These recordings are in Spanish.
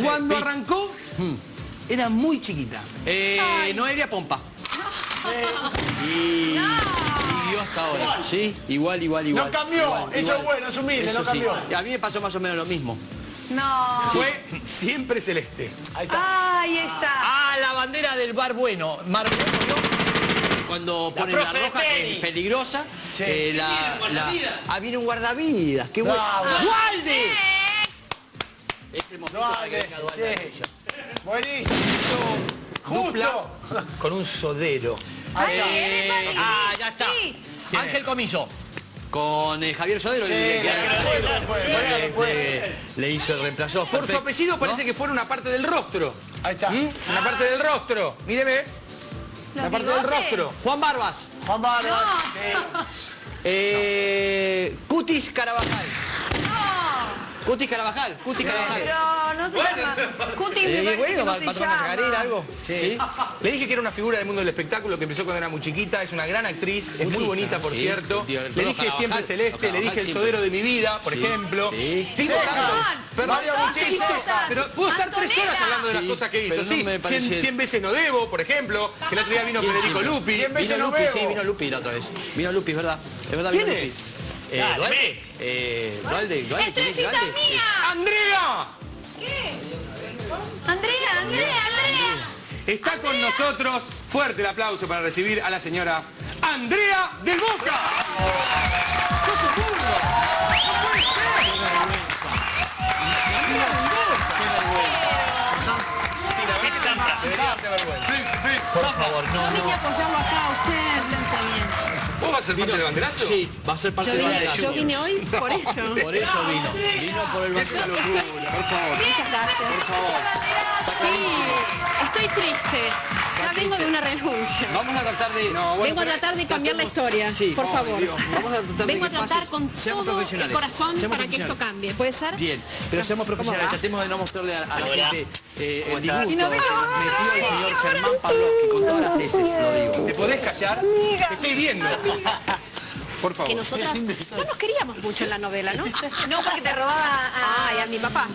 Cuando arrancó, era muy chiquita. Noelia Pompa. Y vivió hasta ahora. Sí, igual. No cambió, eso es bueno, es humilde, no cambió. Sí. A mí me pasó más o menos lo mismo. No. Fue siempre celeste. Ahí está. Ahí está. Ah, la bandera del bar bueno. Mar Bueno, ¿no? Cuando ponen la roja, que es peligrosa. Viene un guardavidas. ¡Qué bueno! ¡Walde! Ese momento para que venga Dualde. Buenísimo. Justo. Con un sodero. Ya está. Sí. Ángel Comiso. Con Javier Sodero. Le hizo el reemplazo. Por su apellido parece que fuera una parte del rostro. Ahí está. Una parte del rostro. Míreme. Los La parte del bigotes. rostro. Juan Barbas. Juan Barbas. Cutis Carabajal. No. Cutis Carabajal. Pero no se llama. Cutis me parece que no se patrona llama. Chacarera, algo. Sí. Le dije que era una figura del mundo del espectáculo que empezó cuando era muy chiquita, es una gran actriz, es muy bonita, por sí, cierto. tío, Le pero dije Carabajal, siempre celeste, le dije el sodero de mi vida, por ejemplo. Sí. Tengo tantos. Perdón, Montón de Agustín, cosas. pero puedo estar 3 horas Antonella. hablando de las Sí, cosas que hizo. pero no Sí, me parece- 100 veces no debo, por ejemplo, que el otro día vino Federico Lupi. 100 veces Vino no Lupi, bebo. sí, vino Lupi la otra vez. Vino Lupi, es verdad. Es verdad, ¿Quién vino Lupi. es? Dualde. ¡Estrellita mía! ¡Andrea! Andrea. Está con nosotros, fuerte el aplauso para recibir a la señora Andrea del Boca. Por favor, Yo vine a apoyarlo acá a usted. ¿Vos vas a ser parte del banderazo? Sí, va a ser parte del banderazo. Yo vine hoy por eso. Por eso vino. Vino por el Es una banderazo. locura, por favor. Muchas gracias. Sí, estoy triste. Ya vengo de una renuncia. Vamos a tratar de... Vengo a tratar de cambiar la historia, Sí. por favor. Vamos a tratar de Vengo a que tratar pases. con Seamos todo el profesionales. corazón Seamos para que esto profesionales. cambie. ¿Puede ser? Bien, pero seamos profesionales, va? tratemos de no mostrarle a la Hola. gente el ¿Cómo disgusto estás? que Y no nos veo- metió el señor Germán Pavlovsky con todas las heces, lo digo. ¿Te podés callar? Te estoy viendo. Por favor. Que nosotras no nos queríamos mucho en la novela, ¿no? No, porque te robaba Ay, a mi papá.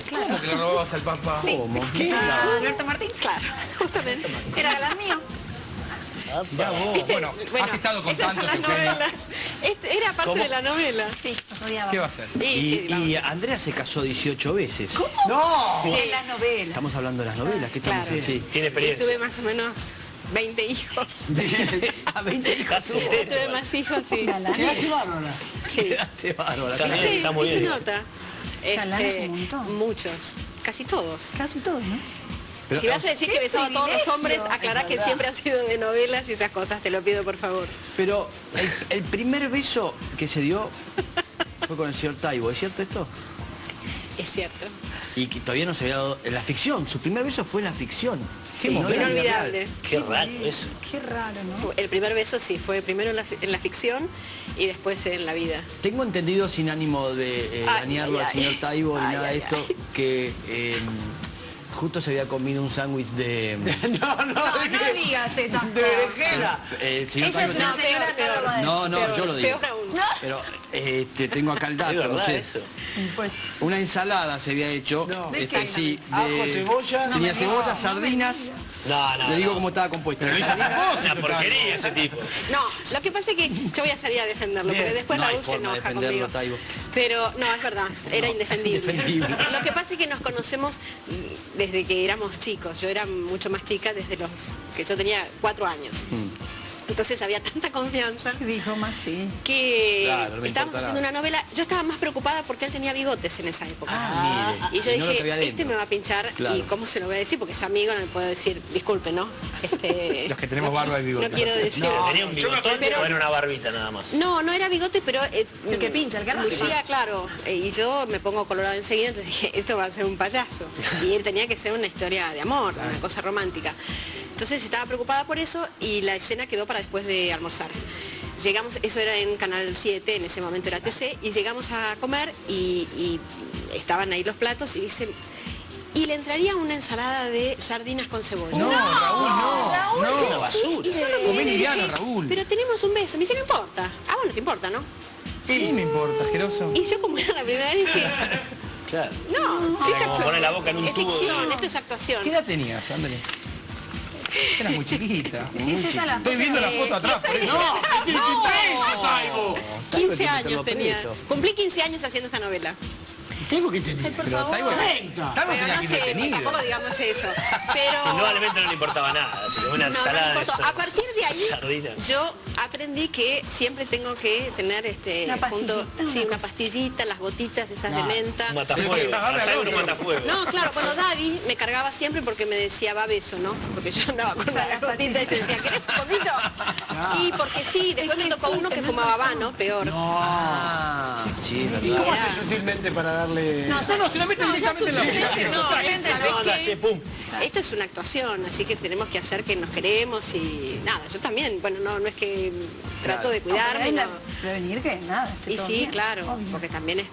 Claro. ¿Cómo que le robabas al papá? ¿Cómo? a Alberto Martín. Claro, justamente. Era galán mío. Ya vos. Bueno, has estado con esas son tantos, las Eugenia. novelas. Era parte de la novela. Sí, nos odiaba. ¿Qué va a hacer? Y Andrea se casó 18 veces. No. Sí, en las novelas. Estamos hablando de las novelas, ¿qué estamos Claro. sí. tiene Y experiencia. tuve más o menos 20 hijos. A 20 hijas. Tuve más hijos, sí. Qué bárbara. Sí. Qué bárbara. Está bien, Sí, está muy sí se bien. nota. Galán es un montón. Muchos, casi todos. Casi todos, ¿no? Pero- Si vas a decir que ¡Qué besaba a todos los privilegio! hombres, aclará que siempre ha sido de novelas y esas cosas, te lo pido por favor. Pero el primer beso que se dio fue con el señor Taibo, ¿es cierto esto? Es cierto. Y que todavía no se había dado en la ficción. Su primer beso fue en la ficción. Sí, no en la vida inolvidable. real. Qué raro eso. Qué raro, ¿no? El primer beso sí, fue primero en la ficción y después en la vida. Tengo entendido, sin ánimo de dañarlo ay, al señor ay. Taibo ni Ay, nada de ay, esto, ay. que justo se había comido un sándwich de... No digas esas cosas. berenjena. el señor Ella es Taibo una tenía- señora que no lo va a decir. No, no, yo lo digo. Peor aún. Pero tengo acá el Es dato, no verdad sé. eso. Pues, Una ensalada se había hecho. No. ¿De qué? Sí, Ajo, cebolla. tenía No, cebolla, no, sardinas. No. Le digo cómo estaba compuesta. Es una porquería ese tipo. No, lo que pasa es que yo voy a salir a defenderlo, porque después No hay Raúl se forma de enoja defenderlo, conmigo. Taibo. Pero no, es verdad, era indefendible. indefendible. Lo que pasa es que nos conocemos desde que éramos chicos. Yo era mucho más chica desde los que yo tenía 4 años. Entonces había tanta confianza dijo más, sí. que Claro, no me estábamos importa haciendo nada. una novela. Yo estaba más preocupada porque él tenía bigotes en esa época. Mire, Y yo no lo que había dije, dentro. me va a pinchar Claro. y cómo se lo voy a decir, porque es amigo, no le puedo decir, disculpe, ¿no? Los que tenemos barba y bigote. No quiero decir. ¿Tenía un bigotón Pero- o era una barbita nada más? No, no era bigote, pero... El que pincha, el que arma. lucía, claro. Y yo me pongo colorada enseguida, entonces dije, esto va a ser un payaso. Y él tenía que ser una historia de amor, una cosa romántica. Entonces estaba preocupada por eso y la escena quedó para después de almorzar. Llegamos, eso era en Canal 7, en ese momento era TC, y llegamos a comer y estaban ahí los platos y dicen... Y le entraría una ensalada de sardinas con cebolla. No, Raúl, no. Raúl, No, basura. Comé liviano, Raúl. Pero tenemos un beso. Me dice, no importa. Ah, bueno, te importa, ¿no? Sí, me importa, asqueroso. Y yo como era la primera vez dije, Claro. No, sí es Como poner la boca en un es tubo ficción, de- esto es actuación. ¿Qué edad tenías, Andrés? Eras muy chiquita. Sí, es esa la Estoy viendo la foto atrás, por eso. Taibo. 15 años tenía. Cumplí 15 años haciendo esta novela. ¿Taibo qué tenía? Por Pero favor. Taibo 30. Taibo Pero tenía no que ir sé, detenido. tampoco digamos eso. Pero... Indudablemente no le importaba nada. Así que una No, no ensalada me de importó. eso. A partir de ahí, Sardina. yo aprendí que siempre tengo que tener Una pastillita, sí, una una cosa. pastillita, las gotitas esas de menta. Un matafuego. Matar un matafuego. No, claro, cuando Daddy me cargaba siempre porque me decía, va beso, ¿no? Porque yo andaba con sea, la las gotita y yo decía, ¿querés un poquito? Y porque sí, después me tocó uno que fumaba habano, peor. Ah, sí, es ¿Y verdad. cómo hace sutilmente para darle...? No, se la meten directamente en la boca. ¿Sabés Onda, qué? che, pum. Esto es una actuación, así que tenemos que hacer que nos queremos y nada, yo también, bueno, no es que trato de cuidarme, no. Prevenir que nada, esté Y todo sí, bien. claro, Obvio. porque también es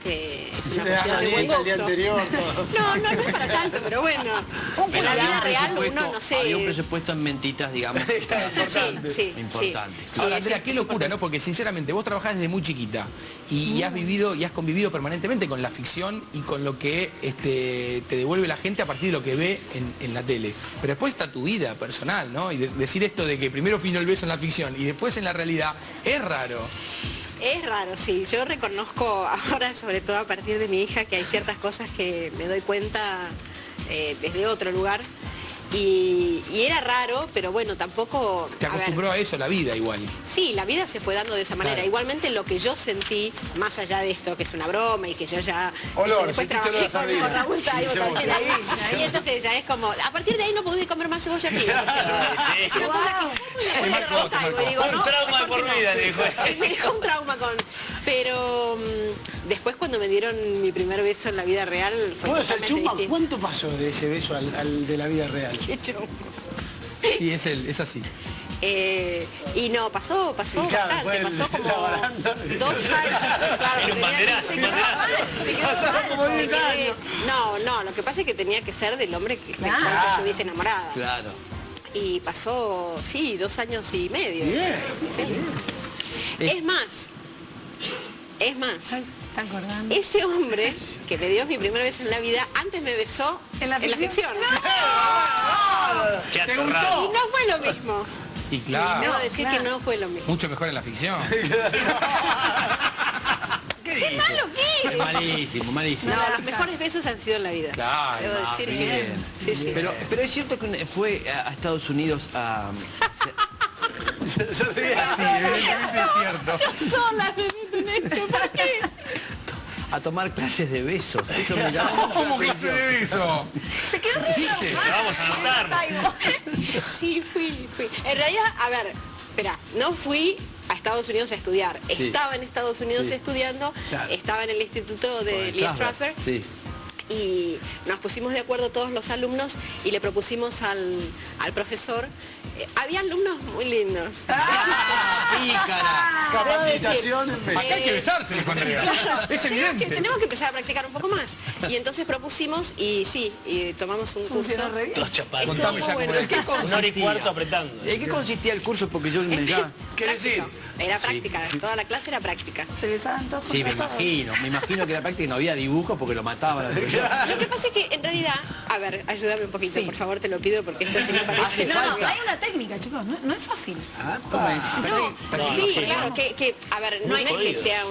una Le das cuestión la de buen dieta el día gusto. anterior, todo. No es para tanto, pero bueno. En la vida real uno, no sé. Había un presupuesto en mentitas, digamos. Sí. Importante. Sí, Ahora, sí, Andrea, sí, qué es locura, ¿no? Porque sinceramente vos trabajás desde muy chiquita y has vivido y has convivido permanentemente con la ficción y con lo que te devuelve la gente a partir de lo que ve en la tele. Pero después está tu vida personal, ¿no? Y decir esto de que primero vino el beso en la ficción y después en la realidad es raro. Es raro, sí. Yo reconozco ahora, sobre todo a partir de mi hija, que hay ciertas cosas que me doy cuenta desde otro lugar. Y era raro, pero bueno, tampoco... Te a ver, acostumbró a eso la vida igual. sí, la vida se fue dando de esa manera. Claro. Igualmente lo que yo sentí, más allá de esto, que es una broma y que yo ya... Olor, después sentiste olor a trabajé con sardina. Raúl Taibo Sí, también cebolla. ahí. Y entonces ya es como... A partir de ahí no pude comer más cebolla fría. Sí. Me marcó, te marcó. Un trauma de por vida, le dijo. Me dejó un trauma con... Pero después cuando me dieron mi primer beso en la vida real fue ¿Puedo ser totalmente chumba? distinto. ¿Cuánto pasó de ese beso al de la vida real? Qué chungo. Y es así. Y no, pasó Y claro, bastante, fue pasó como la baranda. 2 años. Claro, Era un tenía banderazo, 15 un banderazo. Se quedó Pasaron mal, como 10 porque- años. No, lo que pasa es que tenía que ser del hombre que Claro. que estuviese enamorada. Claro. Y pasó, sí, 2 años y medio. Bien. Sí. Es más, Ay, se está acordando. ese hombre que me dio mi primer beso en la vida, antes me besó ¿En la ficción? Qué ¿Te atorrado. Y no fue lo mismo. Y claro, Debo decir claro. que no fue lo mismo. mucho mejor en la ficción. ¡Qué malo que Es es! malísimo, malísimo. No, los mejores besos han sido en la vida. Claro, Debo decir que... bien. Sí, sí. Pero es cierto que fue a Estados Unidos a... Sí, evidentemente es cierto. Yo sola me meto en esto, ¿para qué? a tomar clases de besos. Eso me llama mucho la ¿Cómo clase atención. de beso? Se quedó riendo. Lo vamos a anotar. Sí, fui. En realidad, a ver, espera, no fui a Estados Unidos a estudiar. Sí. Estaba en Estados Unidos Sí. estudiando, Claro. estaba en el instituto de Lee Strasberg. Sí. Y nos pusimos de acuerdo todos los alumnos y le propusimos al profesor. Había alumnos muy lindos. Pícara. Capacitación en vez. Acá hay que besarse, dijo Andrea. Es evidente. Tenemos que empezar a practicar un poco más. Y entonces propusimos y sí, y tomamos un curso. Funcionó re bien. Todos chapados. Contame ya cómo Bueno, era. ¿Qué Una hora y cuarto apretando. ¿En qué consistía el curso? Porque yo me ya... ¿Qué decir? Era práctica, toda la clase era práctica. Se besaban todos Sí, me contra todos. imagino que la práctica no había dibujo porque lo mataban. Lo que pasa es que en realidad, a ver, ayúdame un poquito, por favor, te lo pido, porque esto sí me parece... No, hay una técnica, chicos, no es fácil. Sí, claro, que, a ver, no Muy es que jodido. sea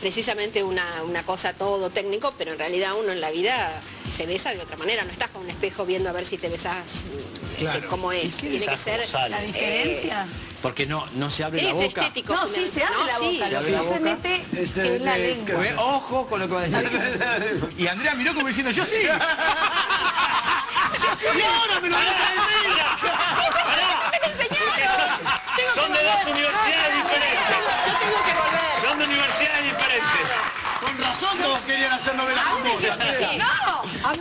precisamente una cosa todo técnico, pero en realidad uno en la vida se besa de otra manera, no estás con un espejo viendo a ver si te besas Claro. cómo es, tiene que Besás ser... como sale. La diferencia. Porque no se abre la Es boca. estético. No, sí, se abre la boca. Lo que no se mete es la lengua. Ojo con lo que va a decir. Y Andrea miró como diciendo, yo sí. Son de dos universidades diferentes. Son de universidades diferentes. Con razón todos querían hacer novelas con vos.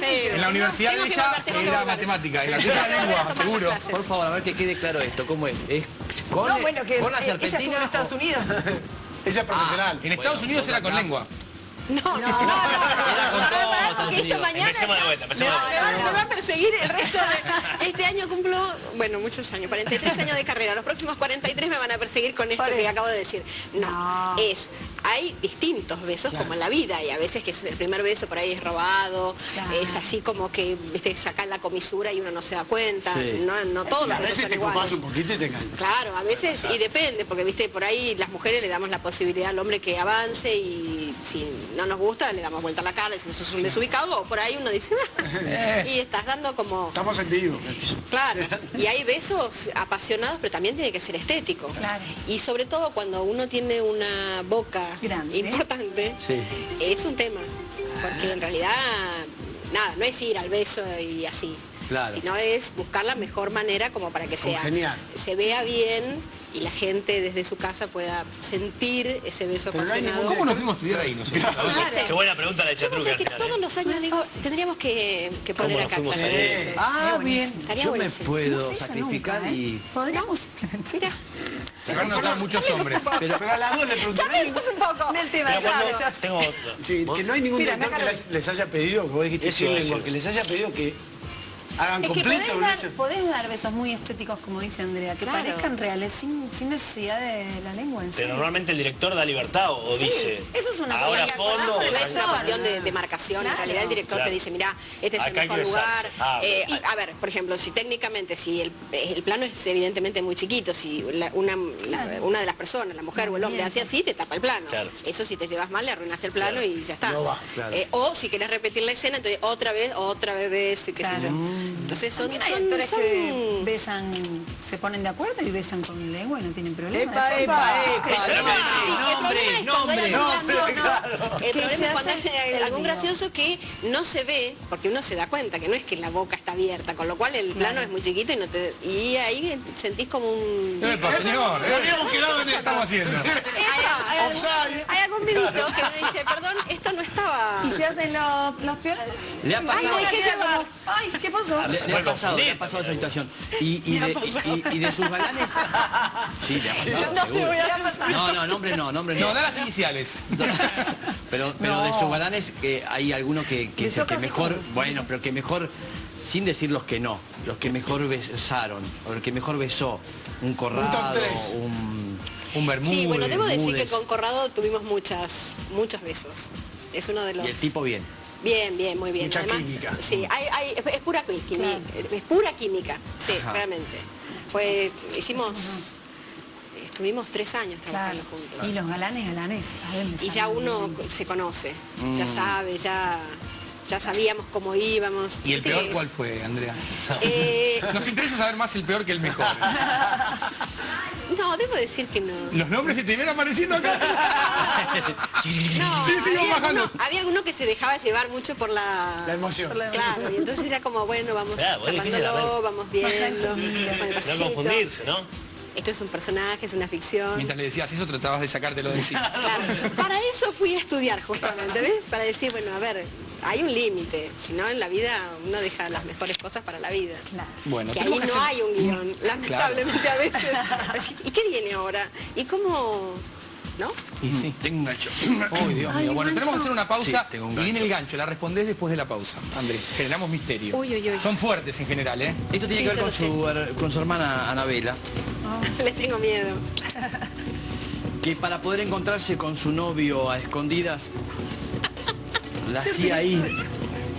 En la universidad de ella tengo que era volver. matemática, en la tuya lengua, seguro. Por favor, a ver que quede claro esto. ¿Cómo es? ¿Es con, No, bueno, que con la ella estuvo serpentina en Estados o- Unidos. Ella es profesional. En Estados Unidos era con lengua. No, Era con todo, Estados que esta Unidos. mañana Empecemos de ya vuelta, empecemos de vuelta. me va a perseguir el resto de... Este año cumplo, bueno, muchos años, 43 años de carrera. Los próximos 43 me van a perseguir con esto que acabo de decir. No, hay distintos besos como en la vida, y a veces que el primer beso por ahí es robado, es así como que, viste, sacan la comisura y uno no se da cuenta. Sí. No todos los A besos veces son te iguales. copas un poquito y te engañas. Claro, a veces, y depende, porque viste, por ahí las mujeres le damos la posibilidad al hombre que avance, y si no nos gusta le damos vuelta a la cara, le decimos sos un desubicado, o por ahí uno dice, y estás dando como... Estamos en vivo. Claro, y hay besos apasionados, pero también tiene que ser estético. Claro. Y sobre todo cuando uno tiene una boca Grande. importante, Sí. es un tema, porque en realidad, nada, no es ir al beso y así. Claro. Sino es buscar la mejor manera como para que Congeniar. se vea bien y la gente desde su casa pueda sentir ese beso Pero no hay apasionado. ¿Cómo nos fuimos a estudiar ahí nosotros? Qué buena pregunta la de Yo no Chatruca sé al que final. todos los años digo, tendríamos que poner ¿Cómo nos acá fuimos clases a de eso? besos. Ah, bien. Estaría Yo me buenísimo. puedo No se hizo sacrificar nunca, ¿eh? y... Podríamos... Mira, Se van a notar muchos hombres. Pero a las dos le pregunté. un poco del tema, Pero claro. cuando tengo otro. Sí, que no hay ningún Mira, director que déjalo. les haya pedido, que vos dijiste Eso sin iba a lengua, decir. que les haya pedido que hagan Es que completo un beso. podés dar besos muy estéticos, como dice Andrea, que Claro. parezcan reales, sin necesidad de la lengua en sí. Pero normalmente el director da libertad o dice, eso es una ahora cosa. fondo, pero es una Claro. cuestión de marcación. Claro. En realidad el director Claro. te dice, mira, este es el Acá hay que mejor lugar. besarse. Ah, A ver, por ejemplo, si técnicamente, si el plano es evidentemente muy chiquito, si una de las personas, la mujer o el hombre, hace así, te tapa el plano. Claro. Eso si te llevas mal, le arruinaste el plano y ya está. No va. Claro. O si querés repetir la escena, entonces otra vez ves, y qué sé yo. Claro. Entonces También hay actores que besan, se ponen de acuerdo y besan con lengua y no tienen problema. ¡Epa, Después, epa, Eso es lo que decía. Nombre. El Que problema se es cuando hace hace el algún lío. gracioso que no se ve, porque uno se da cuenta que no es que la boca está abierta, con lo cual el plano es muy chiquito y ahí sentís como un... Epa, señor, Habíamos quedado en ¿qué estamos haciendo? Hay algún minuto que uno dice, perdón, esto no estaba... Y se hacen los peores. Le ha Ay, pasado- hay que llevar. Ay, ¿qué pasó? Le puede ha pasado confundir. esa situación. Y de sus galanes... Sí, le ha pasado, seguro. No, nombre no. No, da las iniciales. Pero de sus galanes hay algunos que es el Besó que casi mejor, todos. bueno, pero que mejor, sin decir los que no, los que mejor besaron, o el que mejor besó, un Corrado, tres. Un Bermúdez. Sí, bueno, debo decir que Bermúdez. con Corrado tuvimos muchos besos. Es uno de los... Y el tipo bien. Bien, muy bien. Mucha química. Sí, es pura química. Es pura química, sí, Ajá. realmente. Pues estuvimos 3 años Claro. trabajando juntos. Y los galanes, saben besar Y ya muy uno bien. se conoce, ya sabe, ya sabíamos cómo íbamos. ¿Y el Viste peor que- cuál fue, Andrea? Eh, Nos interesa saber más el peor que el mejor. no, debo decir que no. Los nombres se te vienen apareciendo acá. No, Sí, sí, vamos bajando. había alguno que se dejaba llevar mucho por La emoción. Claro, y entonces era como, bueno, vamos Claro, es difícil charlándolo, vamos viendo. con el No pasito. confundirse, ¿no? Esto es un personaje, es una ficción. Mientras le decías eso, tratabas de sacártelo de encima. Claro, para eso fui a estudiar justamente, ¿ves? Para decir, bueno, a ver, hay un límite, si no en la vida uno deja las mejores cosas para la vida. Claro. Bueno, Que ahí tenemos no que hacer... hay un guión, lamentablemente a veces. Así, ¿y qué viene ahora? ¿Y cómo...? ¿No? Y sí. Tengo un gancho. Uy, Dios mío. Bueno, tenemos que hacer una pausa Sí, tengo un y viene gancho. el gancho. La respondés después de la pausa, André. Generamos misterio. Uy, uy, uy. Son fuertes en general, ¿eh? Esto tiene Sí, que ver yo con su hermana Anabela, Les tengo miedo. que para poder encontrarse con su novio a escondidas, la hacía ir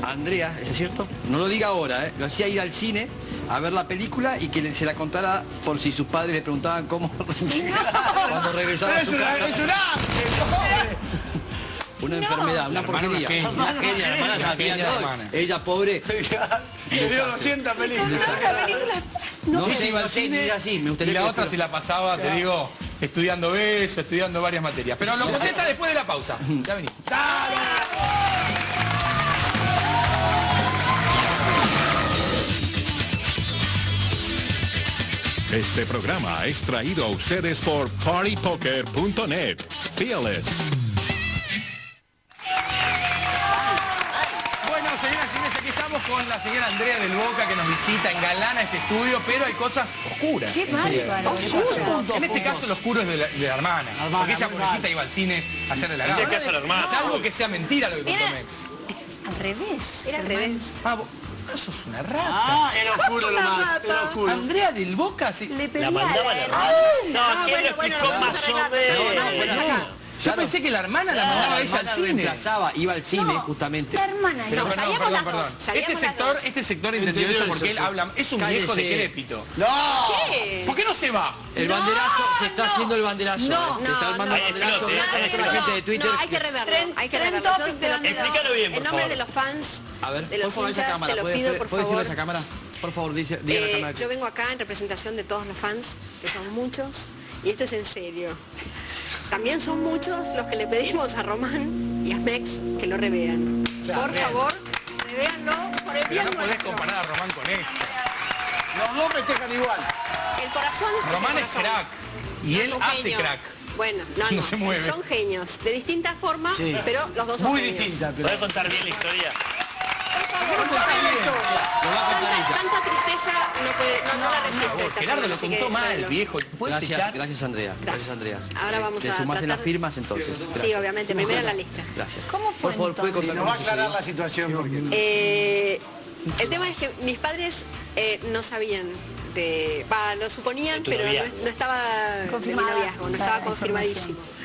a Andrea, ¿es cierto? No lo diga ahora, ¿eh? Lo hacía ir al cine a ver la película y que se la contara por si sus padres le preguntaban cómo cuando regresaba a su casa. Una enfermedad, una hermana, porquería. una genia. Una genia, la hermana, Una sabía genia, todo. hermana. Ella pobre. Le dio 200 películas. No Se iba al cine así, me y gustaría la que- otra se la pasaba, te digo, estudiando eso, estudiando varias materias. Pero lo contesta después de la pausa. Ya vení. Este programa es traído a ustedes por partypoker.net. Feel it. Bueno, señoras y señores, aquí estamos con la señora Andrea del Boca que nos visita, engalana este estudio, pero hay cosas oscuras. Qué en serio. bárbaro. En este caso lo oscuro es de la hermana. Porque ella pobrecita iba al cine a hacerle la En ese gama. caso la hermana. Salvo que sea mentira lo que contó Mira. Mex. Al revés. Era al revés. Vos sos una rata. Era oscuro nomás. Era oscuro. Andrea del Boca, sí. Le pedía La mandaba a la la hermana. No, ¿quién lo explicó vamos a más o arreglar. menos? Yo pensé que la hermana la mandaba ella al cine. Reemplazaba, iba al cine justamente. La hermana Pero No, perdón, salíamos las perdón. dos, salíamos las dos. Este sector entendió eso porque él habla, es un viejo Cállese. decrépito. ¿Qué? ¿Por qué no se va? El banderazo, se está haciendo el banderazo. No, se está armando el no. banderazo. No, Gracias a la gente de Twitter. No, hay que reverlo. Hay que Tren reverlo. topic Yo de te lo bandera. pido. Explícalo bien, por En nombre favor. de los fans, A ver, de por los favor, esa hinchas, cámara. te lo ¿Puedes pido, por decirlo a favor. esa cámara? Por favor, diga a la cámara. Yo vengo acá en representación de todos los fans, que son muchos, y esto es en serio. También son muchos los que le pedimos a Román y a Mex que lo revean. Por favor, revéanlo por el Pero bien no podés nuestro. comparar a Román con esto. Los dos festejan igual. El corazón Román el es corazón. crack. Y No él es un hace genio. crack. Bueno, no, No se mueve. son genios, de distinta forma, Sí. pero los dos son Muy genios. distinta, pero. ¿Podés contar bien la historia? Tanta tristeza no la resiste. esta Gerardo semana, lo así que contó mal, créelo. viejo. ¿Puedes Gracias, echar? gracias Andrea. Gracias Andrea. Ahora vamos Te a sumás en las tratar- firmas entonces. Sí, Gracias. obviamente, primero en la lista. Gracias. ¿Cómo fue Por favor, ¿puede entonces? contar Nos va a cómo aclarar sucedió? la situación porque. El tema es que mis padres no sabían lo suponían, De tu pero noviazgo. no estaba Confirmada de mi noviazgo, no la estaba confirmadísimo. información.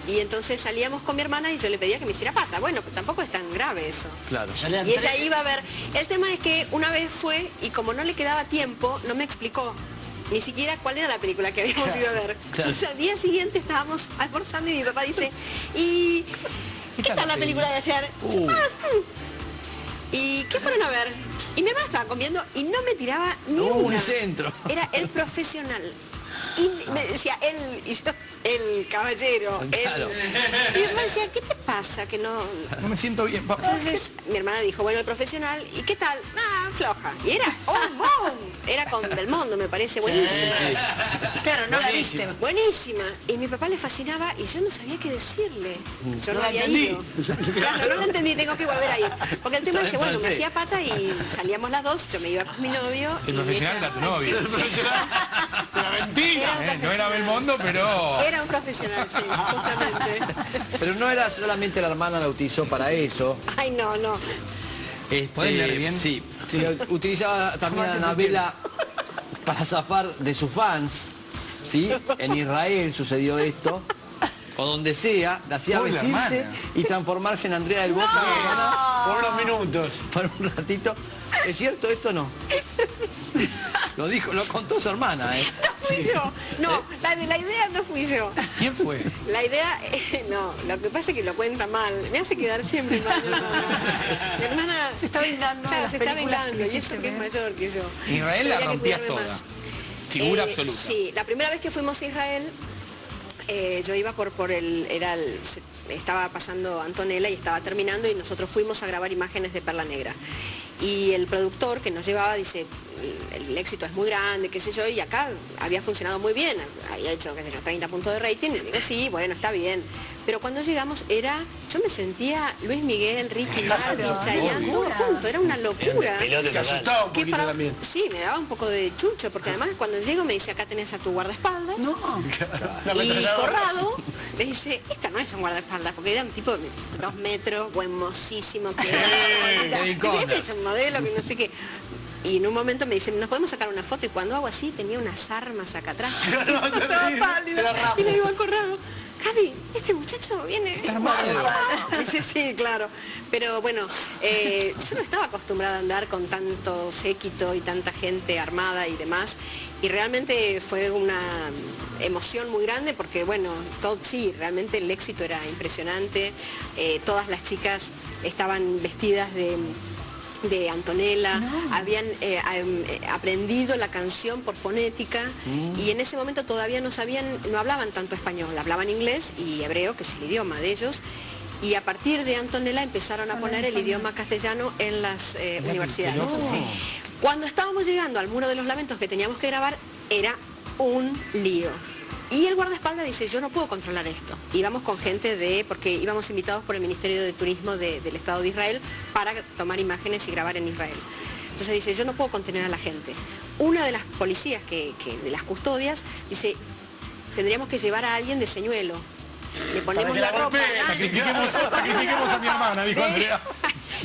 Y entonces salíamos con mi hermana y yo le pedía que me hiciera pata. Bueno, pues tampoco es tan grave eso. Claro. Y ella iba a ver. El tema es que una vez fue y como no le quedaba tiempo, no me explicó ni siquiera cuál era la película que habíamos ido a ver. Claro. Entonces al día siguiente estábamos almorzando y mi papá dice, ¿y qué tal la película de ayer? ¿Y qué fueron a ver? Y mi mamá estaba comiendo y no me tiraba ni Un una. centro. Era el profesional. Y me decía, él, y yo, el caballero, Claro. él. Y mi mamá decía, ¿qué te pasa? Que no... No me siento bien, papá. Entonces mi hermana dijo, bueno, el profesional, ¿y qué tal? Ah, floja. Y era un boom. Era con Belmondo, me parece, buenísima. Claro, no la viste. Buenísima. Y mi papá le fascinaba y yo no sabía qué decirle. Yo no la había entendí. ido. Claro, no la entendí, tengo que volver a ir. Porque el tema es que, bueno, me francés. hacía pata y salíamos las dos, yo me iba con mi novio. El y profesional ella- era tu novio. La mentira. No era Belmondo, pero... Era un profesional, sí, justamente. Pero no era solamente la hermana la utilizó para eso. Ay, no. ¿Podés leer bien? Sí. Pero utilizaba también a Anabela para zafar de sus fans. ¿Sí? En Israel sucedió esto. O donde sea, la hacía Uy, la vestirse hermana. y transformarse en Andrea del Boca mi hermana, Por unos minutos. para un ratito. ¿Es cierto esto o no? Lo dijo, lo contó su hermana, ¿eh? No fui yo. No, la idea no fui yo. ¿Quién fue? La idea, no, lo que pasa es que lo cuenta mal. Me hace quedar siempre mal mi hermana. Mi hermana Se está vengando de claro, las se está películas que vengando. le Y eso hiciste que es ver. mayor que yo. Israel la Tendría que rompías cuidarme toda. más. Figura absoluta. Sí, la primera vez que fuimos a Israel, yo iba por estaba pasando Antonella y estaba terminando y nosotros fuimos a grabar imágenes de Perla Negra. Y el productor que nos llevaba dice, el éxito es muy grande, qué sé yo, y acá había funcionado muy bien, había hecho, qué sé yo, 30 puntos de rating, y le digo, sí, bueno, está bien. Pero cuando llegamos yo me sentía Luis Miguel, Ricky Martin, Chayanne, todo junto, era una locura. Pelote Te total. asustaba un Que poquito para- también. Sí, me daba un poco de chucho, porque además cuando llego me dice, acá tenés a tu guardaespaldas. No. Y Corrado me dice, esta no es un guardaespaldas, porque era un tipo de 2 metros, buenmosísimo, que Kevin dice, este Conner. es un modelo que no sé qué. Y en un momento me dice, ¿nos podemos sacar una foto? Y cuando hago así, tenía unas armas acá atrás. Y yo estaba pálida. Y le digo a Corrado, Javi, este muchacho viene... Me dice, sí, claro. Pero bueno, yo no estaba acostumbrada a andar con tanto séquito y tanta gente armada y demás. Y realmente fue una emoción muy grande porque, bueno, sí, realmente el éxito era impresionante. Todas las chicas estaban vestidas de Antonella, habían aprendido la canción por fonética y en ese momento todavía no hablaban tanto español, hablaban inglés y hebreo, que es el idioma de ellos, y a partir de Antonella empezaron a poner el idioma castellano en las universidades. Cuando estábamos llegando al Muro de los Lamentos que teníamos que grabar, era un lío. Y el guardaespaldas dice, yo no puedo controlar esto. Íbamos con gente porque íbamos invitados por el Ministerio de Turismo del Estado de Israel para tomar imágenes y grabar en Israel. Entonces dice, yo no puedo contener a la gente. Una de las policías de las custodias dice, tendríamos que llevar a alguien de señuelo. Le ponemos que la la ropa. golpee, Sacrifiquemos a mi hermana, dijo Andrea.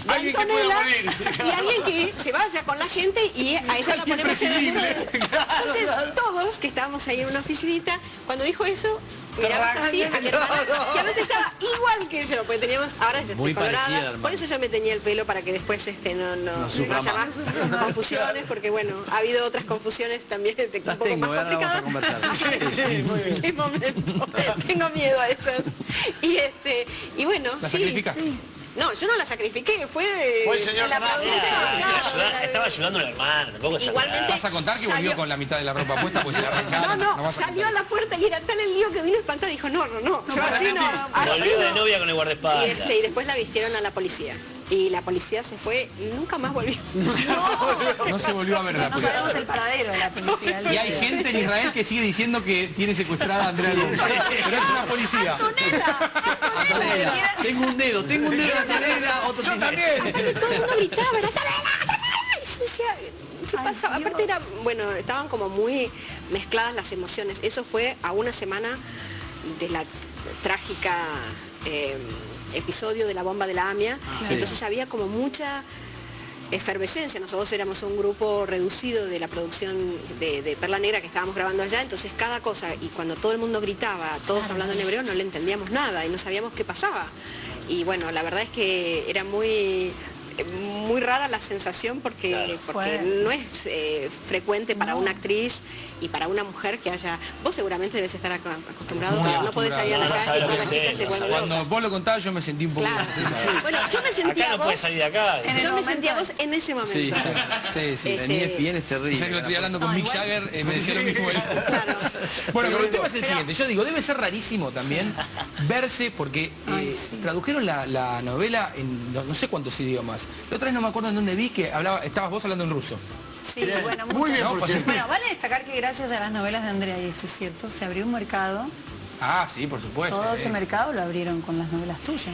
de Alguien que pueda Antonella morir. y alguien que se vaya con la gente y a ella la ponemos en el prescindible. Entonces todos que estábamos ahí en una oficinita, cuando dijo eso, miramos así a mi hermana, que a veces estaba igual que yo, porque teníamos, ahora yo Muy estoy parecida, colorada, hermana. por eso yo me teñía el pelo para que después no sufra haya más. más confusiones, porque bueno, ha habido otras confusiones también un Las poco tengo, más ahora vamos a complicadas. conversar. Sí, muy bien. Qué momento, tengo miedo a esas. Y bueno, ¿La sí, sacrificaste? sí. No, yo no la sacrifiqué, fue Fue el señor la Fernández. producción. Estaba ayudando a la hermana, tampoco está Igualmente- nada. ¿Vas a contar que volvió Salió- con la mitad de la ropa puesta? Pues se la arrancaron. No, vas a salió a contar. la puerta y era tal el lío que vino espantada y dijo, no, yo así no, así Volvió de no. novia con el guardaespaldas. Y después la vistieron a la policía. Y la policía se fue, nunca más volvió. No se volvió a ver la No policía. sabemos el paradero de la policía. Y hay gente en Israel que sigue diciendo que tiene secuestrada a Andrea Luz. Pero es una policía. Antonella, tengo un dedo de Antonella, otro Yo tiene. también. Todo el mundo gritaba, era Antonella. Y yo decía, ¿qué pasaba? Aparte era, bueno, estaban como muy mezcladas las emociones. Eso fue a una semana de la trágica episodio de la bomba de la AMIA. Entonces había como mucha efervescencia. Nosotros éramos un grupo reducido de la producción de Perla Negra que estábamos grabando allá, entonces cada cosa, y cuando todo el mundo gritaba, todos hablando en hebreo, no le entendíamos nada y no sabíamos qué pasaba. Y bueno, la verdad es que era muy rara la sensación porque no es frecuente para una actriz y para una mujer que haya... Vos seguramente debes estar acostumbrado, Muy no podés salir a la No calle sabe y lo toda que la sé, chica se no vuelve sabe. loca. Cuando vos lo contabas yo me sentí un poco... Claro. Bueno, yo me sentía Acá no puede vos, salir de acá. En el yo me sentía momento. vos en ese momento. Sí, sí. Sí. En ESPN es terrible. O sea, que estoy hablando con Mick Jagger, me decía lo mismo él. Claro. Bueno, pero el tema es el siguiente. Yo digo, debe ser rarísimo también verse, porque tradujeron la novela en no sé cuántos idiomas. La otra vez no me acuerdo en dónde vi que estabas vos hablando en ruso. Sí, bueno, Muy mucho. bien, ¿no? por Pues- cierto. Bueno, vale destacar que gracias a las novelas de Andrea, y esto es cierto, se abrió un mercado. Ah, sí, por supuesto. Todo ese mercado lo abrieron con las novelas tuyas.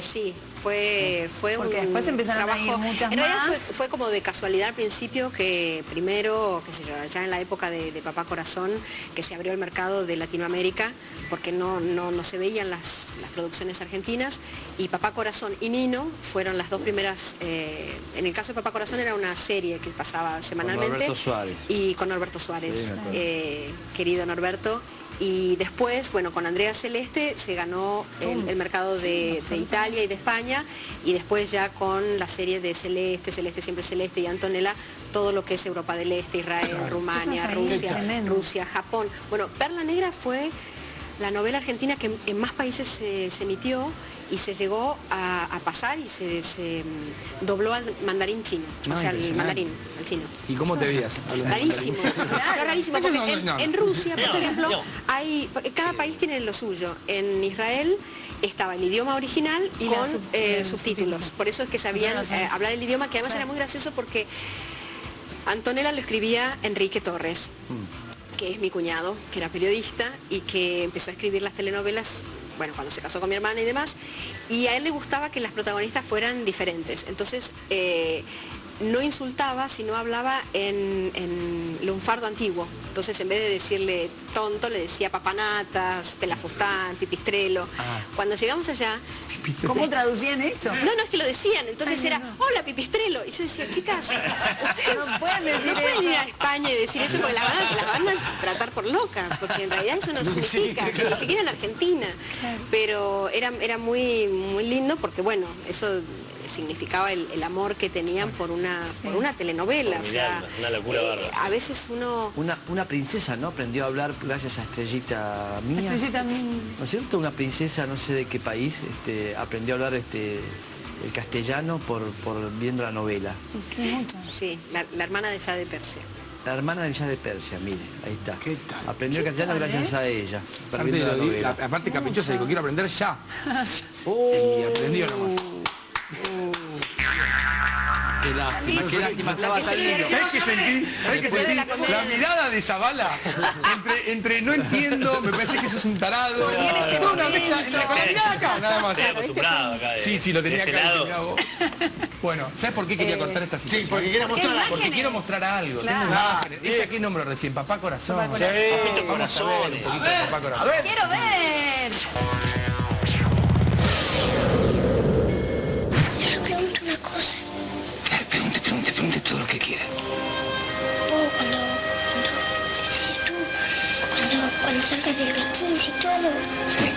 Sí, fue Porque un después empezaron a trabajo. ir muchas en realidad más. fue como de casualidad al principio que primero, qué sé yo, ya en la época de Papá Corazón, que se abrió el mercado de Latinoamérica, porque no se veían las producciones argentinas, y Papá Corazón y Nino fueron las dos primeras, en el caso de Papá Corazón era una serie que pasaba semanalmente. Norberto Suárez. Y con Norberto Suárez, Sí, me acuerdo. querido Norberto. Y después, bueno, con Andrea Celeste se ganó el mercado de Italia y de España, y después ya con la serie de Celeste, Celeste siempre Celeste y Antonella, todo lo que es Europa del Este, Israel, Rumania, Eso es ahí, Rusia, tremendo. Rusia, Japón. Bueno, Perla Negra fue la novela argentina que en más países se emitió y se llegó a pasar y se dobló al mandarín chino, o sea, al mandarín, al chino. ¿Y cómo te veías? hablando Rarísimo, era rarísimo, Eso porque no. en Rusia, por No, ejemplo, no. cada país tiene lo suyo. En Israel estaba el idioma original Y con subtítulos. subtítulos. Por eso es que sabían hablar el idioma, que además era muy gracioso porque Antonella lo escribía Enrique Torres, que es mi cuñado, que era periodista y que empezó a escribir las telenovelas, bueno, cuando se casó con mi hermana y demás, y a él le gustaba que las protagonistas fueran diferentes. Entonces, no insultaba, sino hablaba en lunfardo antiguo. Entonces, en vez de decirle tonto, le decía papanatas, pelafustán, pipistrelo. Cuando llegamos allá... ¿Cómo traducían eso? No, es que lo decían. Entonces era, hola, pipistrelo. Y yo decía, chicas, ustedes No pueden decir no pueden eso. ir a España y decir eso porque las van a tratar por locas, porque en realidad eso no significa, o sea, ni siquiera en Argentina. Pero era muy, muy lindo porque, bueno, eso significaba el amor que tenían por una telenovela. O sea, Una locura bárbara. a veces uno... Una princesa, ¿no? Aprendió a hablar gracias a Estrellita Mía. Estrellita Mía. ¿No es cierto? Una princesa, no sé de qué país, aprendió a hablar el castellano por viendo la novela. Sí, mucho. Sí, la hermana de Shah de Persia. La hermana de Shah de Persia, mire, ahí está. ¿Qué tal? Aprendió castellano gracias a ella, por Aparte, viendo la novela. aparte caprichosa, dijo, quiero aprender ya. Y aprendió nomás. Qué lástima, estaba tan lindo. ¿Sabes qué sentí? ¿Sabes qué Después de sentí? la comedia. La mirada de Zavala entre no entiendo, me parece que eso es un tarado. Toda una mezcla entre con la mirada acá, nada más. Estoy acostumbrado acá. Sí, lo tenía de este acá. lado. mirá vos. Bueno, ¿sabes por qué quería cortar esta situación? Sí, porque quería mostrar algo. Porque quiero mostrar algo. Claro. Tengo imágenes. ¿Ella qué nombró recién? Papá Corazón. Papá Corazón. Sí. Vamos a ver un poquito de Papá Corazón. ¡Quiero ver! todo lo que quiera. Cuando salgas del bikini y todo, Sí.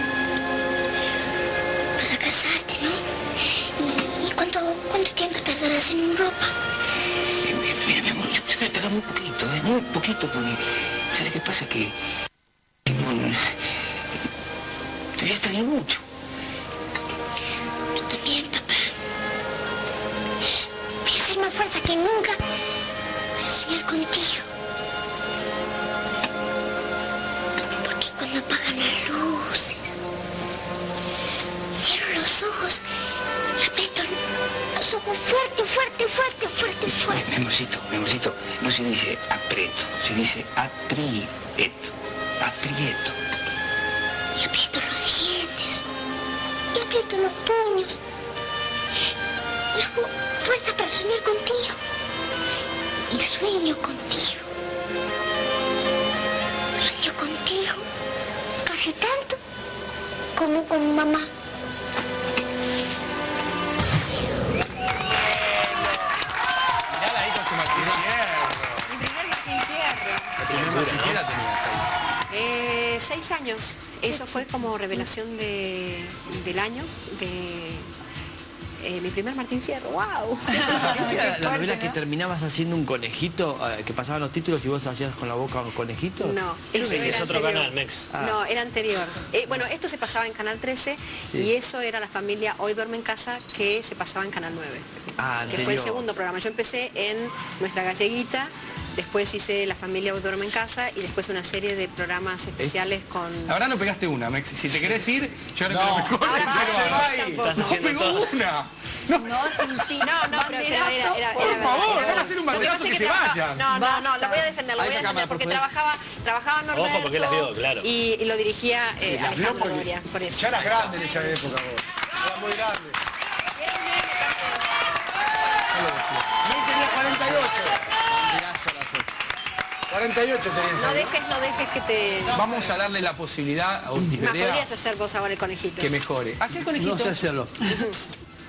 vas a casarte, ¿no? ¿Y cuánto tiempo tardarás en Europa? Mira, mi amor, yo voy a tardar muy poquito, porque ¿sabes qué pasa? Que no, te voy a extrañar mucho. Yo también, papá. Voy a hacer más fuerza que nunca para soñar contigo. Porque cuando apagan las luces, cierro los ojos y aprieto los ojos fuerte. Mi amorcito, no se dice aprieto, se dice aprieto. Y aprieto los dientes. Y aprieto los puños. Y hago fuerza para soñar contigo. Y sueño contigo. Sueño contigo. Casi tanto como con mamá. Mirala ahí con tu Martín Fierro. Mi primer Martín Fierro. La primera Martín Fierro tenías ahí. 6 años. Eso fue como revelación del año de mi primer Martín Fierro. ¡Wow! ¿Esa era la novela que terminabas haciendo un conejito, que pasaban los títulos y vos hacías con la boca un conejito? No, Creo que ese es era otro anterior. canal, Mex. No, era anterior. Bueno, esto se pasaba en Canal 13 y eso era La Familia Hoy Duerme en Casa, que se pasaba en Canal 9. Que fue el segundo programa. Yo empecé en Nuestra Galleguita, después hice La Familia Hoy Duerme en Casa y después una serie de programas especiales con... La verdad no pegaste una, Mex. Si te querés ir, yo creo que lo mejor Ahora es que para, no vayas. tampoco. Estás No haciendo pegó todo. una. No, sí, No, pero era Por favor, verdad. van a hacer un Lo que banderazo pasa es que se trabaja- vayan. No, lo voy a defender, Ahí esa cámara, porque por favor. trabajaba Norberto. Ojo, porque las vio, claro. Y lo dirigía Alejandro Doria, por eso. Ya eras grande en esa época vos. Era muy grande. No tenía 48. 48 tenías. No dejes que te... Vamos a darle la posibilidad a Ortiz Más Berea podrías hacer vos ahora el conejito. que mejore. Hacé el conejito. No sé hacerlo.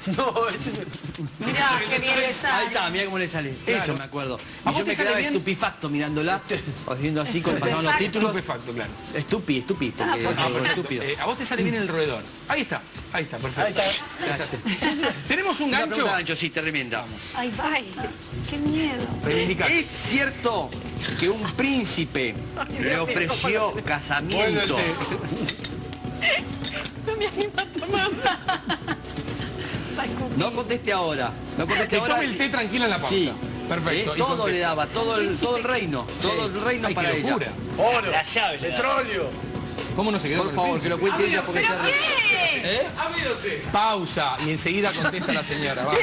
No, ese es... Mirá, qué bien le Ahí sale. está, mirá cómo le sale. Eso me acuerdo. ¿A Y vos yo te me sale quedaba bien? estupefacto mirándola, haciendo así cuando pasaban los títulos. Estupefacto, claro. Estupi, porque es estúpido. A vos te sale bien el roedor. Ahí está, perfecto. Ahí está. Gracias. Tenemos un Una gancho. pregunta, Gancho, sí, te remienda. Ay, basta. Qué miedo. Reivindicar. ¿Es cierto que un príncipe le ofreció casamiento? No me animo a tomar. No conteste ahora. No conteste Que ahora. tome el té tranquila en la pausa. Sí. Perfecto. Y Todo conteste. le daba, todo el reino. Todo el reino Ay, para qué ella. locura. Oro, La llave le da. petróleo. ¿Cómo no se quedó Por con el favor, que lo príncipe? cuente ella porque está... ¿Eh? Pausa y enseguida contesta la señora. Va.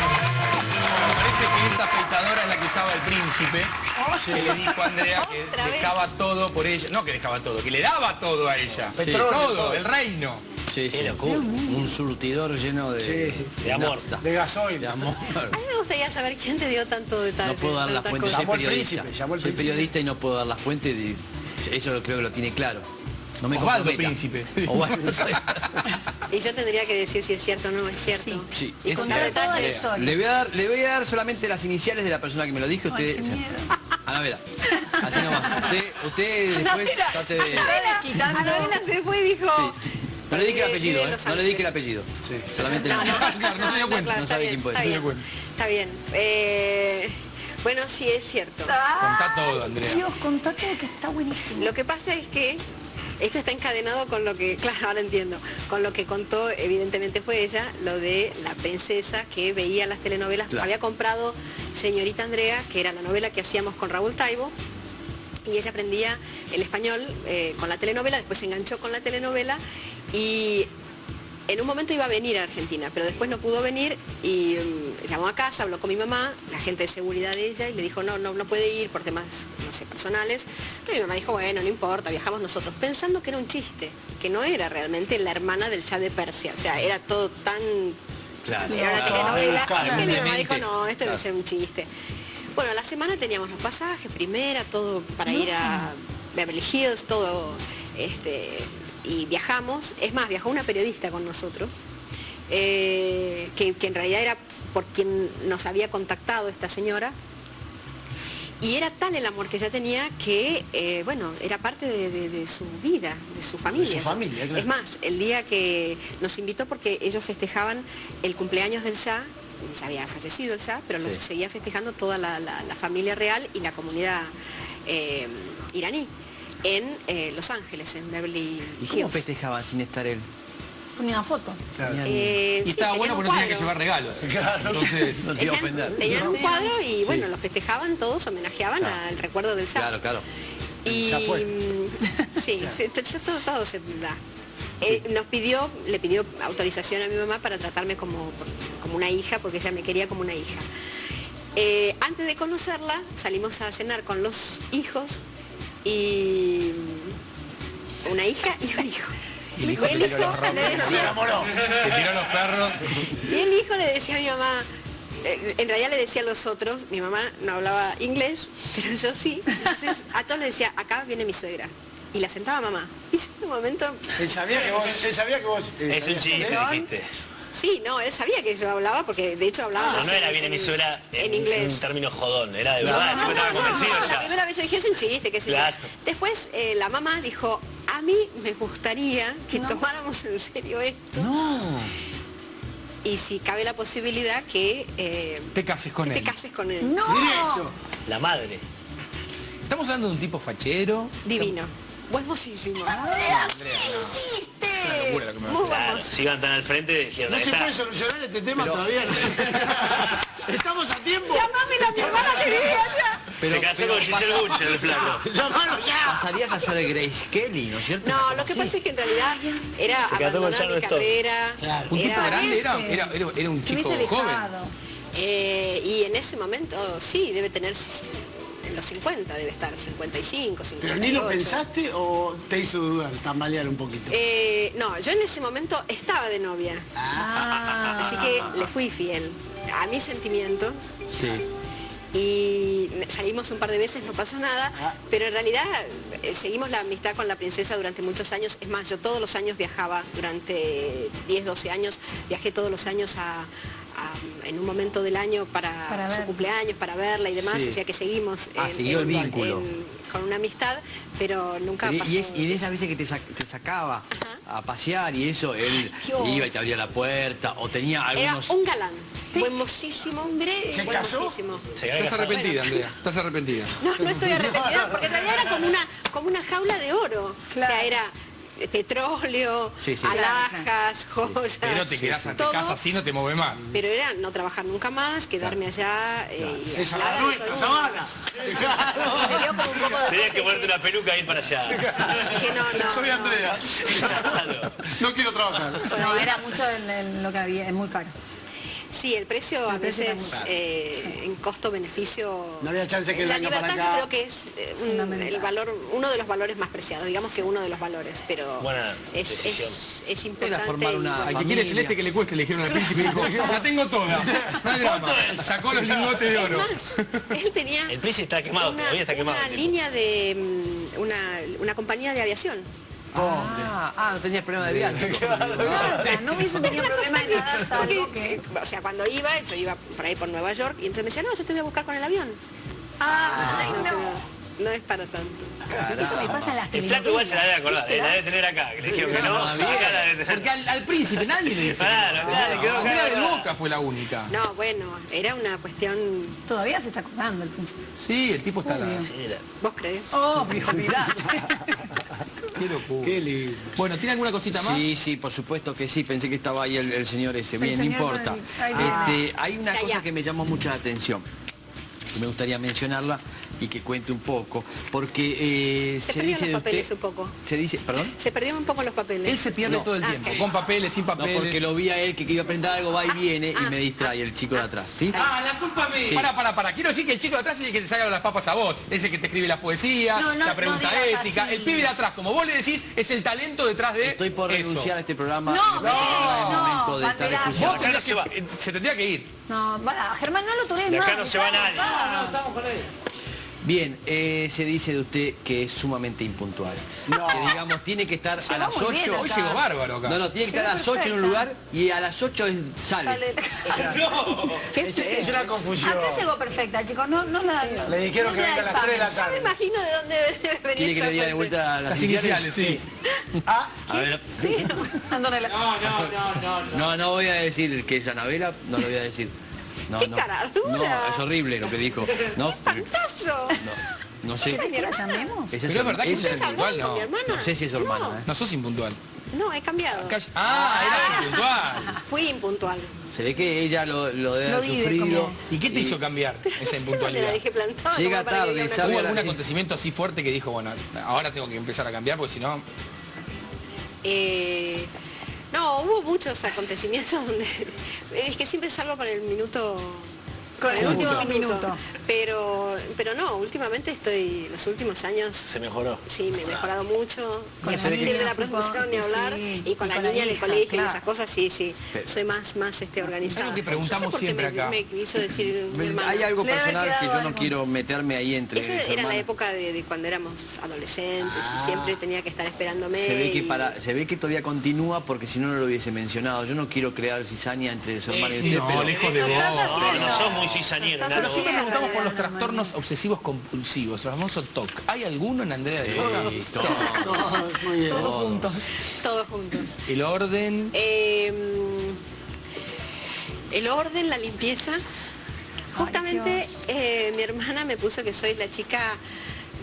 Parece que esta afeitadora es la que usaba el príncipe, que le dijo a Andrea que Otra vez. dejaba todo por ella. No que dejaba todo, que le daba todo a ella. Petróleo, Todo, todo. el reino. Sí, Qué sí. locura. Un surtidor lleno de... Sí. De amor. nafta. De gasoil. De amor. A mí me gustaría saber quién te dio tanto detalle. No puedo dar la tantas fuente, cosas. soy Llamó al periodista. príncipe, llamó al Soy príncipe. periodista y no puedo dar la fuente. Eso creo que lo tiene claro. No me Osvaldo comprometa. Príncipe. Osvaldo, soy- Y yo tendría que decir si es cierto o no es cierto. Sí. Sí, Y es contar cierto. Toda la detalles. historia. Le voy a dar solamente las iniciales de la persona que me lo dijo. Ay, Usted, qué miedo. Anabela, así nomás. Usted después trate de... Anabela se fue y dijo... Sí. No le dije el apellido, de ¿eh? Los No le dije el Ángeles. apellido. Solamente el No, nombre. no, Claro, no se dio cuenta, claro, no está sabe bien, quién puede está ser. bien, está bien. Bueno, sí es cierto. Contá todo, Andrea. Dios, contá todo que está buenísimo. Lo que pasa es que esto está encadenado con lo que, claro, ahora entiendo, con lo que contó, evidentemente fue ella, lo de la princesa que veía las telenovelas. Claro. Había comprado Señorita Andrea, que era la novela que hacíamos con Raúl Taibo, y ella aprendía el español con la telenovela, después se enganchó con la telenovela y en un momento iba a venir a Argentina, pero después no pudo venir y llamó a casa, habló con mi mamá, la gente de seguridad de ella, y le dijo no puede ir por temas, no sé, personales. Pero mi mamá dijo, bueno, no importa, viajamos nosotros, pensando que era un chiste, que no era realmente la hermana del Shah de Persia, o sea, era todo tan... Claro. Era una Claro. telenovela, que mi mamá Demente. dijo, no, esto Claro. debe ser un chiste. Bueno, a la semana teníamos los pasajes, primera, todo para ir a Beverly Hills, todo, y viajamos. Es más, viajó una periodista con nosotros que en realidad era por quien nos había contactado esta señora. Y era tal el amor que ella tenía que, bueno, era parte de su vida, de su familia. De su familia, claro. Es más, el día que nos invitó, porque ellos festejaban el cumpleaños del Shah, ya había fallecido el Shah, pero lo seguía festejando toda la familia real y la comunidad iraní en Los Ángeles, en Beverly Hills. ¿Y cómo festejaban sin estar él? Ponía una foto. Claro. Y estaba bueno porque no tenía que llevar regalos. Entonces, no te iba a ofender. Tenían un cuadro y bueno, lo festejaban todos, homenajeaban al recuerdo del Shah. Claro, claro. Y ya fue. sí, todo se da. Le pidió autorización a mi mamá para tratarme como una hija, porque ella me quería como una hija. Antes de conocerla, salimos a cenar con los hijos y una hija y un hijo. y el hijo te tiró los le decía, se enamoró. Te tiró los perros. Y el hijo le decía a mi mamá, en realidad le decía a los otros, mi mamá no hablaba inglés, pero yo sí. Entonces a todos les decía, acá viene mi suegra. Y la sentaba mamá. Y yo en un momento... Él sabía que vos... Es un chiste, dijiste. Sí, no, él sabía que yo hablaba, porque de hecho hablaba No era viene mi suegra en inglés. un término jodón, era de verdad, yo estaba convencido La ya. primera vez yo dije, es un chiste, qué sé Claro. yo. Después la mamá dijo, a mí me gustaría que tomáramos en serio esto. No. Y si cabe la posibilidad que Te cases con te él. cases con él. ¡No! Directo. La madre. Estamos hablando de un tipo fachero. Divino. Buenísimo. ¡Andrea, qué hiciste! Una locura lo que me va a Muy hacer. Claro, vamos. si iban tan al frente, dijeron, No ahí se está. puede solucionar este tema todavía. ¿Estamos a tiempo? Llamámelo a mi hermana que vive allá. Se casó con Giselle Buncher, el flaco. ¡Llamalo ya! Pasarías a ser Grace Kelly, ¿no es cierto? No, lo que pasa es que en realidad era Se casó con abandonar Sharon mi Stone. carrera. Un tipo Era- grande Ese. era un Te chico hubiese joven. dejado. y en ese momento, sí, debe tener en los 50, debe estar 55, 58. ¿Pero ni lo pensaste o te hizo dudar, tambalear un poquito? No, yo en ese momento estaba de novia. Así que le fui fiel a mis sentimientos. Sí. Y salimos un par de veces, no pasó nada, pero en realidad seguimos la amistad con la princesa durante muchos años. Es más, yo todos los años viajaba, durante 10, 12 años, viajé todos los años en un momento del año para su verla. cumpleaños, para verla y demás, Sí. o sea que seguimos siguió el vínculo. con una amistad, pero nunca pasó. Y en esas veces que te sacaba a pasear y eso, él Dios. iba y te abría la puerta o tenía Era algunos... un galán, buenísimo, ¿Se casó? buenísimo. Se había Estás casado. arrepentida, Andrea. Estás arrepentida. No estoy arrepentida, porque en realidad era como una jaula de oro. Claro. O sea, era petróleo, Sí, sí. alhajas, joyas, Pero te quedás a todo, casa así, no te mueve más. pero era no trabajar nunca más, quedarme allá y Esa hablar la de nuestra, todo el Sabana. mundo. Me dio como un poco de Tenías que cosa ponerte una peluca e ir para allá. y dije, no. Soy Andrea. Claro. No quiero trabajar. No, era mucho lo que había, es muy caro. Sí, el precio a precio era veces muy caro. en costo-beneficio. No había chance que la venga para libertad acá. yo creo que es Fundamental. el valor, uno de los valores más preciados, digamos que uno de los valores, pero Buena es importante. Era formar una- Al que familia. quiere celeste que le cueste, le dijeron al príncipe y dijo, la tengo toda. No hay drama. Sacó los lingotes de Es oro. más, él tenía El príncipe está quemado, todavía está quemado. una el tipo. línea de una compañía de aviación. no tenías problema de viaje. Nada, no hubiese tenido problema de nada, salvo Porque, que... o sea, cuando iba, yo iba por ahí por Nueva York y entonces me decía, no, yo te voy a buscar con el avión. ¡Ay, No es para tanto. Eso me pasa en las El flaco igual se la debe acordar, la debe tener acá, que le dijeron que no. Acá la debe tener. Porque al príncipe nadie le dice. Claro, claro, quedó Andrea claro. de Boca fue la única. No, bueno, era una cuestión, Todavía se está acordando el príncipe. Sí, el tipo está... Sí, era- ¿vos creés? Oh, mi olvidate. Qué locura. Qué lindo. Bueno, ¿tiene alguna cosita más? Sí, por supuesto que sí, pensé que estaba ahí el señor ese, bien, no señor importa. del- ay, Hay una Ya, cosa ya. que me llamó mucho la atención, que me gustaría mencionarla y que cuente un poco, porque Se se perdieron dice de los papeles usted... un poco. Se dice, ¿perdón? Se perdieron un poco los papeles. Él se pierde todo el tiempo, ok. con papeles, sin No, papeles. porque lo vi a él que iba a aprender algo, va y viene y me distrae el chico de atrás, ¿sí? La culpa mía. Para. Quiero decir que el chico de atrás es el que te saca las papas a vos. Es el que te escribe la poesía, No, la pregunta no digas ética. así. El pibe de atrás, como vos le decís, es el talento detrás de Estoy por eso. renunciar a este programa. No, es el no, momento de estar Banderazo. escuchando. Vos tendrías se tendría que ir. No, para, Germán, no lo toques De más. acá no se va nadie. Bien, se dice de usted que es sumamente impuntual. No. Que digamos, tiene que estar a las 8. Hoy llegó bárbaro acá. No, tiene que estar a las 8 en un lugar y a las 8 sale. Es una confusión. Acá llegó perfecta, chicos. No la... Le dijeron que venga a las 3 de la No me tarde. imagino de dónde debe venir. Tiene que le diga de vuelta a Las iniciales, sí. Ah, A ver, Dándole no voy a decir que es Anabela, no lo voy a decir. No, ¡Qué caradura! No, es horrible lo que dijo. No, ¡Fantazo! no sé. ¿Quieres que la llamemos? Esa Pero es verdad que esa es impuntual, con mi no. hermana? No sé si es su hermana. No. No sos impuntual. No, he cambiado. Eras impuntual. Fui impuntual. Se ve que ella lo debe Lo haber vive sufrido. como- ¿Y qué te hizo cambiar esa Me impuntualidad? la dejé plantada. Llega como para que tarde, diga una sabe ¿Hubo a la- algún sí. acontecimiento así fuerte que dijo, bueno, ahora tengo que empezar a cambiar porque si no... No, hubo muchos acontecimientos donde... Es que siempre salgo con el minuto... Con el último minuto. Pero no, últimamente los últimos años... Se mejoró. Sí, me he mejorado mucho. Con la la niña de la niña, producción, ni hablar. sí, Y con la niña en el hija, colegio y claro. esas cosas, sí. Soy más organizada. Algo que preguntamos Yo sé por qué siempre acá. Me quiso decir mi hermana. Hay algo Le debe personal quedar que yo no algo. quiero meterme ahí entre Esa su era la hermana. época de cuando éramos adolescentes y siempre tenía que estar esperándome. Se ve que todavía continúa porque si no, no lo hubiese mencionado. Yo no quiero crear cizaña entre su hermana y usted, no, pero... lejos de Lo vos. estás No, haciendo. no sos muy cizañero, Estás nada. Nosotros haciendo. preguntamos por los trastornos obsesivos compulsivos, el famoso TOC. ¿Hay alguno en Andrea de Boca? muy bien. Todos juntos. Todos juntos. El orden... El orden, la limpieza. Justamente mi hermana me puso que soy la chica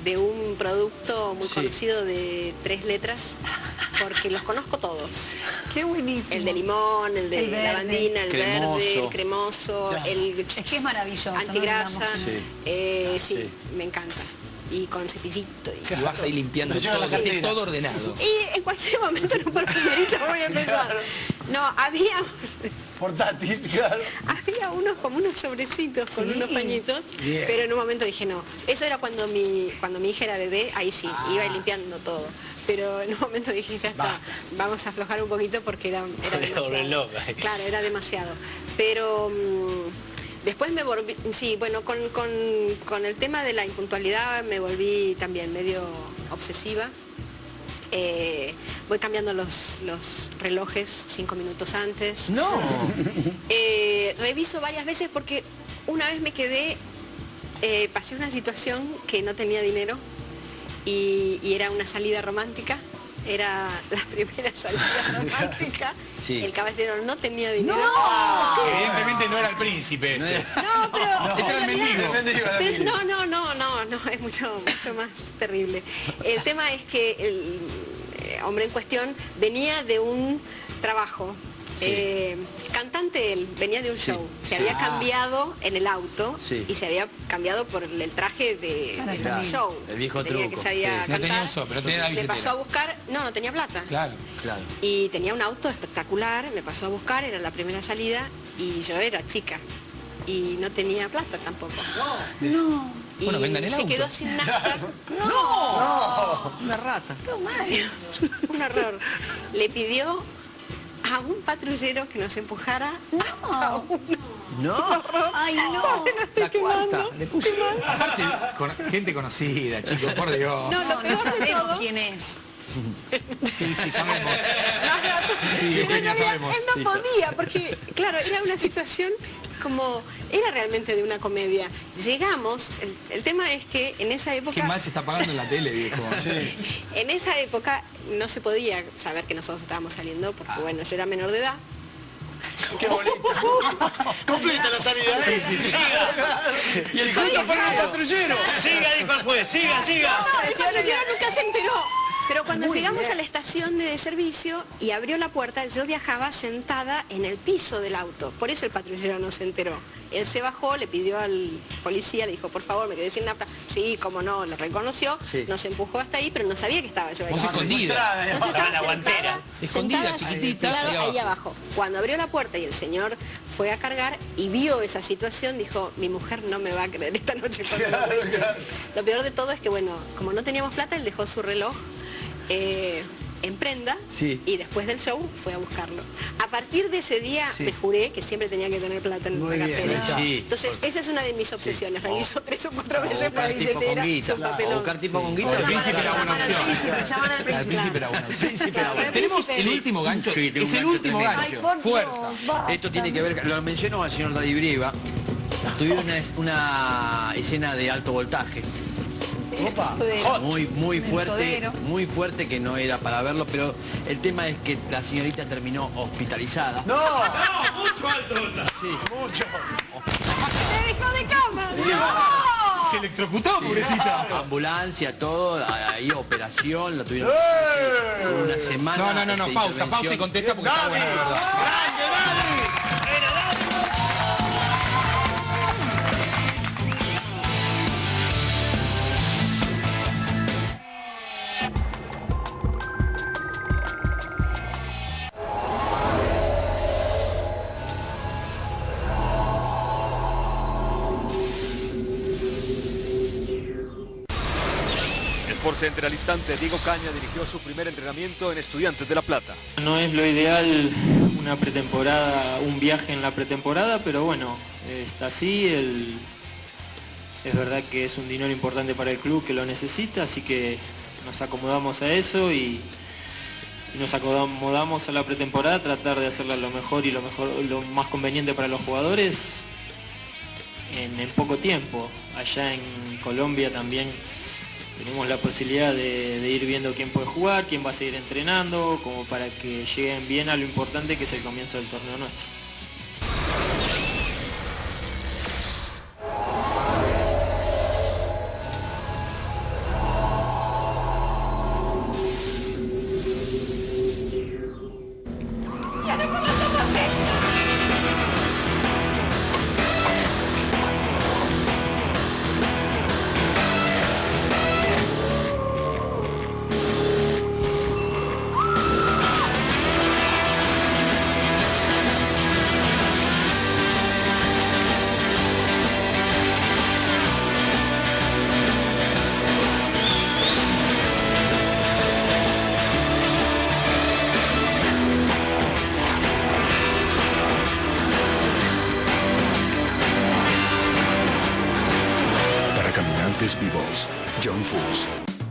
de un producto muy conocido de 3 letras, porque los conozco todos. Qué buenísimo. El de limón, el de El verde. lavandina, el Cremoso. verde, el cremoso, el Es que es maravilloso. ¿no? antigrasa. Digamos. Sí, me encanta. Y con cepillito. Y vas ahí limpiando Lo lleva a la todo, que esté cartera. todo ordenado. Y en cualquier momento en un perfumerito voy a empezar. No, había Portátil, claro. Había como unos sobrecitos con Sí. unos pañitos, Bien. pero en un momento dije no. Eso era cuando mi hija era bebé, ahí sí, iba a ir limpiando todo. Pero en un momento dije ya está, vamos a aflojar un poquito porque era demasiado. volver loca. Claro, era demasiado. Pero después me volví, sí, bueno, con el tema de la impuntualidad me volví también medio obsesiva. Voy cambiando los relojes 5 minutos antes. No. Reviso varias veces porque una vez me quedé, pasé una situación que no tenía dinero y era una salida romántica. Era la primera salida romántica. Sí. El caballero no tenía dinero. Evidentemente no era el príncipe. No, pero Este era el mendigo. pero no, es mucho más terrible. El tema es que el hombre en cuestión venía de un trabajo. Cantante él, venía de un show. Se había cambiado en el auto y se había cambiado por el traje del Claro. show. El viejo Tenía truco, que salir a sí. No tenía cantar. un sol, pero tenía la Me billetera. pasó a buscar, no tenía plata. Claro. Claro. Y tenía un auto espectacular, me pasó a buscar, era la primera salida y yo era chica y no tenía plata tampoco. No. Y Bueno, vendan el se auto. quedó sin nafta. Una rata. Todo mal. Un horror. Le pidió a un patrullero que nos empujara a uno. No. Ay, no. La cuarta. Le puso. Aparte, con gente conocida, chicos, por Dios. No, lo No peor de sabemos todo. quién es. Sí, sabemos. Sí, Pero Eugenia, él sabemos. no podía, porque, claro, era una situación como, era realmente de una comedia. Llegamos, el tema es que en esa Qué época, mal se está pagando en la tele, viejo. en esa época no se podía saber que nosotros estábamos saliendo, porque bueno, yo era menor de edad. Qué bonito. Completa la salida. Siga, Y el salto fue el patrullero. siga, dijo el juez, siga. No, el patrullero nunca se enteró. Pero cuando llegamos a la estación de servicio y abrió la puerta, yo viajaba sentada en el piso del auto. Por eso el patrullero no se enteró. Él se bajó, le pidió al policía, le dijo, por favor, me quedé sin nafta. Sí, como no, lo reconoció, nos empujó hasta ahí, pero no sabía que estaba yo ahí. Vos escondida. Estaba en la guantera. Escondida, Sentada, chiquitita. claro, ahí ahí abajo. Cuando abrió la puerta y el señor fue a cargar y vio esa situación, dijo, mi mujer no me va a creer esta noche. Lo peor de todo es que, bueno, como no teníamos plata, él dejó su reloj en prenda, Sí. y después del show fue a buscarlo. A partir de ese día me juré que siempre tenía que tener plata en la cartera. Sí. Entonces, esa es una de mis obsesiones. Reviso 3 o 4 veces la Buscar tipo billetera. con guita. Es un papelón. Buscar tipo con guita. El príncipe era buena opción. Llaman al Al príncipe. príncipe era buena opción. Claro, el Tenemos príncipe. el último gancho. Sí, tengo Es un el gancho último tremendo. Ay, gancho. por Dios, Fuerza. basta. Esto tiene que ver, lo mencionó al señor Daddy Brieva. Tuvieron una escena de alto voltaje. Muy fuerte que no era para verlo, pero el tema es que la señorita terminó hospitalizada. ¡No! ¡No! ¡Mucho alto! Sí. ¡Mucho! ¡Me dejó de cama! ¡No! Se electrocutó, pobrecita. Ambulancia, todo, ahí operación, la tuvieron una semana. No, pausa y contesta porque está buena, de verdad. ¡Grande, Daddy! Sport Center al instante, Diego Caña dirigió su primer entrenamiento en Estudiantes de La Plata. No es lo ideal una pretemporada, un viaje en la pretemporada, pero bueno, está así. Es verdad que es un dinero importante para el club que lo necesita, así que nos acomodamos a eso y nos acomodamos a la pretemporada, tratar de hacerla lo mejor, lo más conveniente para los jugadores en poco tiempo. Allá en Colombia también tenemos la posibilidad de ir viendo quién puede jugar, quién va a seguir entrenando, como para que lleguen bien a lo importante que es el comienzo del torneo nuestro. Vivos, John Fuss.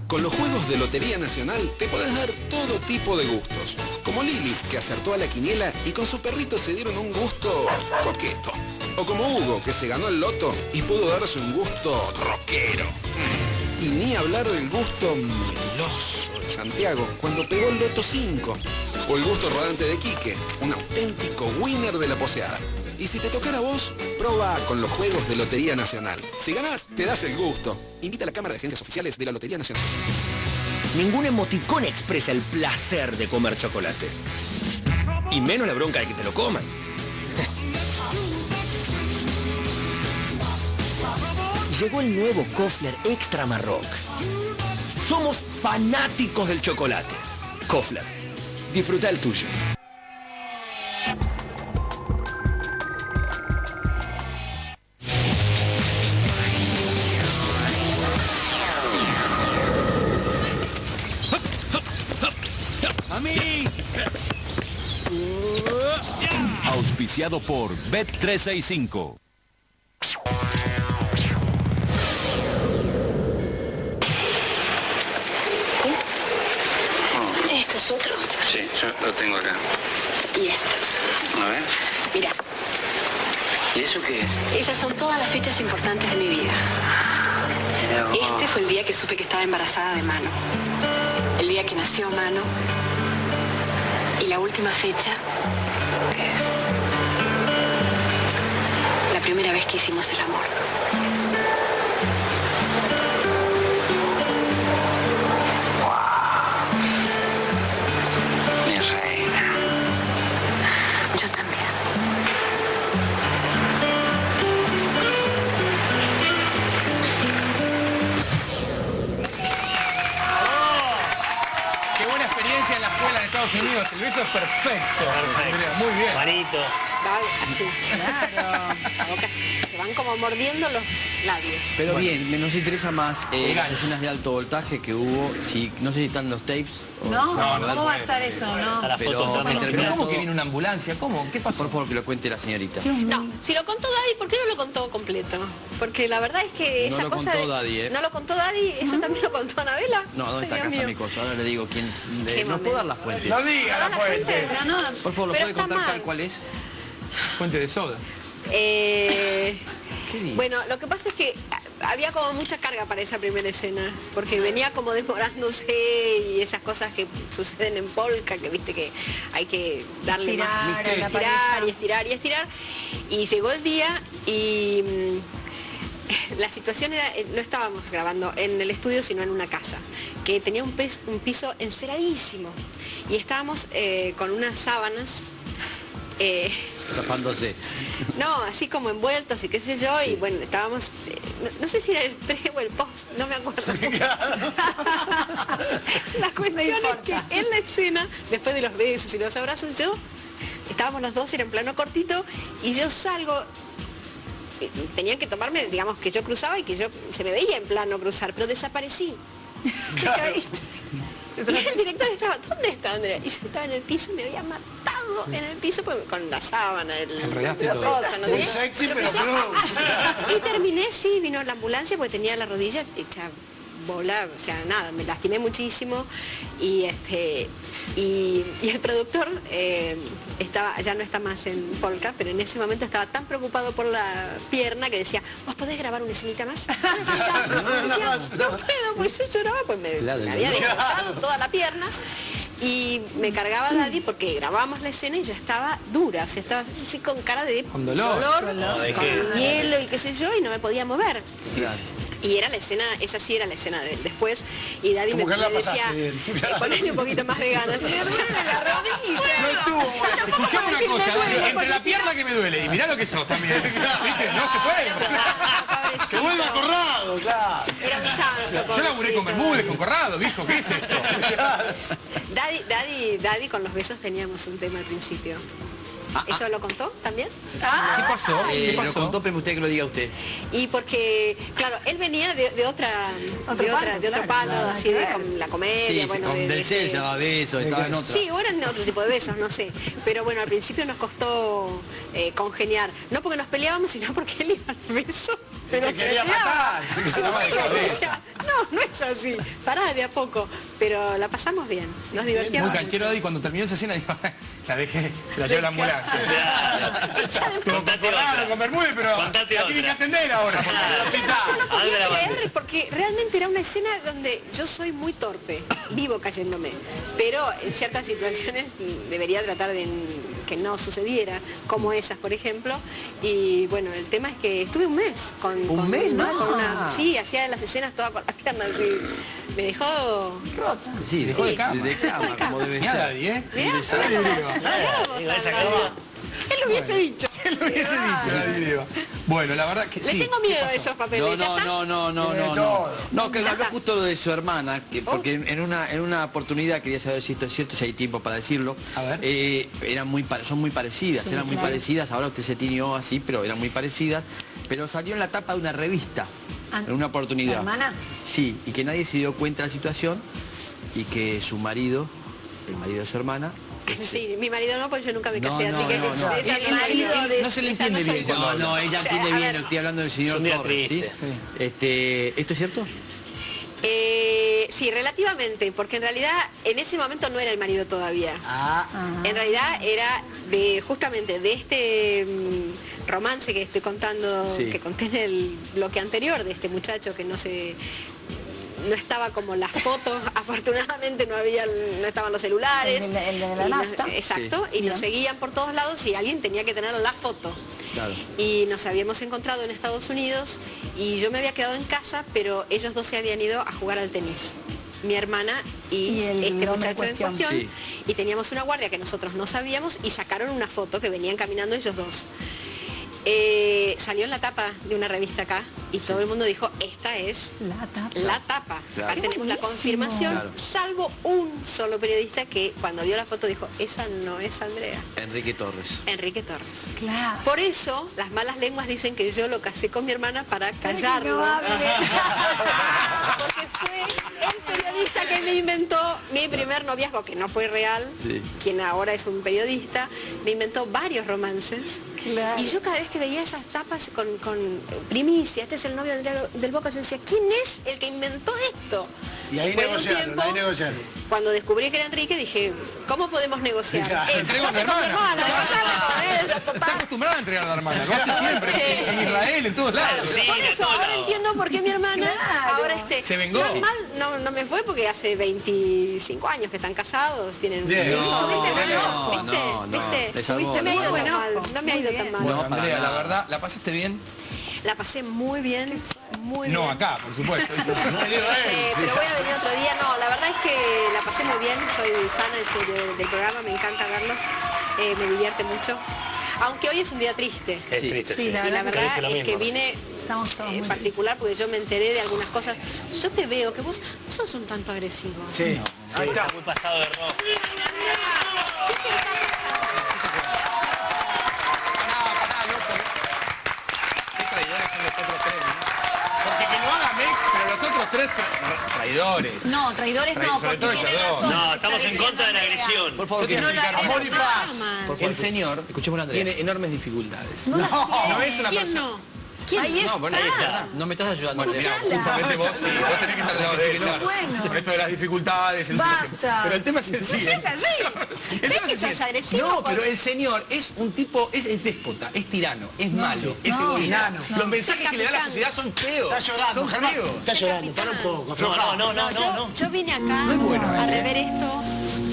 Con los juegos de Lotería Nacional te podés dar todo tipo de gustos. Como Lili, que acertó a la quiniela y con su perrito se dieron un gusto coqueto. O como Hugo, que se ganó el loto y pudo darse un gusto rockero. Y ni hablar del gusto meloso de Santiago cuando pegó el Loto 5. O el gusto rodante de Quique, un auténtico winner de la poseada. Y si te tocara a vos, proba con los juegos de Lotería Nacional. Si ganás, te das el gusto. Invita a la Cámara de Agencias Oficiales de la Lotería Nacional. Ningún emoticón expresa el placer de comer chocolate. Y menos la bronca de que te lo coman. Llegó el nuevo Kofler Extra Marroc. Somos fanáticos del chocolate. Kofler, disfruta el tuyo. Auspiciado por Bet365. ¿Estos otros? Sí, yo lo tengo acá. ¿Y estos? A ver. Mira. ¿Y eso qué es? Esas son todas las fechas importantes de mi vida. Este fue el día que supe que estaba embarazada de Manu. El día que nació Manu. Y la última fecha, ¿qué es? La primera vez que hicimos el amor. Mi reina. Yo también. Qué buena experiencia en la escuela en Estados Unidos. El beso es perfecto. Muy bien. Manito. Va así. Claro. La boca así. Se van como mordiendo los labios. Pero Bueno. bien, nos interesa más las escenas de alto voltaje que hubo. Si, no sé si están los tapes. No, no ¿cómo va a estar eso? No. Pero Pero ¿cómo que viene una ambulancia? ¿Cómo? ¿Qué pasó? Por favor, que lo cuente la señorita. No, si lo contó Daddy, ¿por qué no lo contó completo? Porque la verdad es que No esa lo cosa contó de- Daddy, ¿eh? No lo contó Daddy, eso también lo contó Anabela. No, ¿dónde está? Ay, Acá Dios está mío. mi cosa. Ahora le digo quién. Qué No puedo dar la fuente. No diga la fuente. Pero no, Por favor, ¿lo pero puede está contar mal. tal cual es? Fuente de soda. Bueno, lo que pasa es que había como mucha carga para esa primera escena, porque venía como demorándose y esas cosas que suceden en polka, que viste que hay que darle Estirar más, a la estirar pareja. y estirar y estirar. Y llegó el día y la situación era, no estábamos grabando en el estudio, sino en una casa, que tenía un piso enceradísimo. Y estábamos con unas sábanas. Tapándose. No, así como envueltos y qué sé yo, y bueno, estábamos, no sé si era el pre o el post, no me acuerdo. La cuestión es que en la escena, después de los besos y los abrazos, estábamos los dos, era en plano cortito, y yo salgo, tenían que tomarme, digamos, que yo cruzaba y que yo se me veía en plano cruzar, pero desaparecí. Y el director estaba, ¿dónde está Andrea? Y yo estaba en el piso, me había matado en el piso pues, con la sábana, Enredaste todo. cosa, no Muy sé. sexy, pero Sí. no. Y terminé, sí, vino la ambulancia porque tenía la rodilla hecha bola, o sea, nada, me lastimé muchísimo y el productor ya no está más en polka, pero en ese momento estaba tan preocupado por la pierna que decía, ¿vos podés grabar una escenita más? Una escenita más. Y decía, no puedo, pues yo lloraba, pues me había destrozado toda la pierna. Y me cargaba Daddy porque grabábamos la escena y yo estaba dura, o sea, estaba así con cara de Con dolor. con hielo y qué sé yo, y no me podía mover. Claro. Y era la escena, esa sí era la escena de después, y Daddy me Como que la decía, pasaste bien. ponele un poquito más de ganas. Y me duele la rodilla. No estuvo. Escuchame una cosa, Dani, entre la pierna que me duele y mirá lo que sos también. ¿Viste? No se puede. Se vuelve a Corrado, claro. Era un santo, Yo laburé con pobrecito. Bermúdez, con Corrado, viejo, ¿qué es esto? Daddy, con los besos teníamos un tema al principio. ¿Eso lo contó también? ¿Qué pasó? ¿Qué Lo pasó? contó, pero usted que lo diga usted. Y porque, claro, él venía de otro palo, así de la comedia, Sí, bueno, con del cel se daba besos, estaba en otra. Sí, o eran otro tipo de besos, no sé. Pero bueno, al principio nos costó congeniar. No porque nos peleábamos, sino porque él iba al beso, pero te quería matar. Sí, decía, no es así. Pará de a poco. Pero la pasamos bien, nos divertíamos Muy canchero, Daddy, cuando terminó esa escena, dijo, la dejé, se la llevó la ambulancia. Contate Claro, otra. con Bermúdez, pero Contate la tiene que otra. atender ahora. No podía Adelante. creer porque realmente era una escena donde yo soy muy torpe, vivo cayéndome, pero en ciertas situaciones debería tratar de que no sucediera, como esas, por ejemplo. Y bueno, el tema es que estuve un mes con sí, hacía las escenas todas con las piernas así. Me dejó rota. Sí, Dejó de cama. de cama, como debe Mirá, ser. Daddy, ¿eh? Mirá, ¿qué lo hubiese dicho? ¿Qué le hubiese dicho, Daddy Diva? Bueno, la verdad que Le sí. tengo miedo a esos papeles. ¿ya está? No, que Ya habló está. justo lo de su hermana, porque en una oportunidad quería saber si esto es cierto, si hay tiempo para decirlo. A ver. Son muy parecidas, Sí, eran muy claro. parecidas, ahora usted se tiñó así, pero eran muy parecidas. Pero salió en la tapa de una revista, en una oportunidad. ¿La hermana? Sí, y que nadie se dio cuenta de la situación y que su marido, el marido de su hermana, Sí, mi marido no, porque yo nunca me No, casé, no, así que no, no. esa El marido de- No se le esa entiende no soy bien yo. cuando no, ella O sea, entiende a bien, ver. estoy hablando del señor Es un día Torres, ¿sí? triste. ¿Esto es cierto? Sí, relativamente, porque en realidad en ese momento no era el marido todavía. En realidad era justamente de este romance que estoy contando, Sí. que conté en el bloque anterior, de este muchacho que no estaba como las fotos, afortunadamente no estaban los celulares. El de la Y nafta. exacto, y nos seguían por todos lados y alguien tenía que tener la foto. Claro. Y nos habíamos encontrado en Estados Unidos y yo me había quedado en casa, pero ellos dos se habían ido a jugar al tenis. Mi hermana y el este hombre muchacho en en cuestión. cuestión. Y teníamos una guardia que nosotros no sabíamos y sacaron una foto que venían caminando ellos dos. Salió en la tapa de una revista acá y todo el mundo dijo, esta es la tapa. Claro. Acá tenemos la confirmación, Claro. salvo un solo periodista que cuando vio la foto dijo, esa no es Andrea. Enrique Torres. Enrique Torres. Claro. Por eso, las malas lenguas dicen que yo lo casé con mi hermana para callarlo. no hable. Porque fue el periodista que me inventó mi primer noviazgo, que no fue real, Sí. quien ahora es un periodista, me inventó varios romances. Claro. Y yo cada vez que veía esas tapas con primicia, este es el novio del Boca, yo decía, ¿quién es el que inventó esto? Y ahí Después de un negociaron, ahí negociaron. Cuando descubrí que era Enrique, dije, ¿cómo podemos negociar? Claro. Entrego a mi casate con hermana. casate con ella, total. Está acostumbrada a entregar a la hermana, lo hace siempre, Sí. en Israel, en todos lados. Sí, Por de eso, todos ahora lados. entiendo por qué mi hermana ahora Se vengó. Normal, no me fue porque hace 25 años que están casados, tienen Bien. hijos. No, ¿Viste? no, ¿Viste? no, no. ¿Viste? Le salvó, No me ha le ido tan salvó. mal, no me ha ido tan mal. Bueno, No, para Andrea, la nada. verdad, ¿la pasaste bien? La pasé muy bien, muy bien. No, acá, por supuesto. Pero voy a venir otro día. No, la verdad es que la pasé muy bien. Soy fan en serio del programa, me encanta verlos. Me divierte mucho. Aunque hoy es un día triste. Es triste, sí. Y la verdad Creí es mismo, que ¿no? vine Estamos todos en muy particular porque yo me enteré de algunas cosas. Yo te veo que vos sos un tanto agresivo. Sí. Ahí está. Muy pasado de rojo. Pará, loco. Qué traidores son los otros tres, ¿no? Porque que lo haga Mex, pero los otros tres traidores. No, traidores no, Sobre porque todo tiene ellos dos. razón. No, Está estamos en diciendo contra de la Andrea. agresión. Por favor, Yo te voy a No la explicar. era Amor y paz. Ama. El señor Escuchemos a Andrea. tiene enormes dificultades. No, No es una ¿Quién persona... no? ¿Quién? Ahí No, bueno, ahí está. No me estás ayudando, Bueno, Andrea. mira, justamente vos, sí, vos tenés que estar del lado de él. bueno. Con esto de las dificultades. Basta. Pero el tema es sencillo. No seas así. El ¿Ves tema que es sos sencillo. agresivo? No, pero el señor es un tipo, es déspota, es tirano, es malo, es egoísta. Los mensajes que le da la sociedad son feos. Está llorando, Son Germán. feos. Está llorando. Para un poco. aflojá. Yo vine acá a rever esto.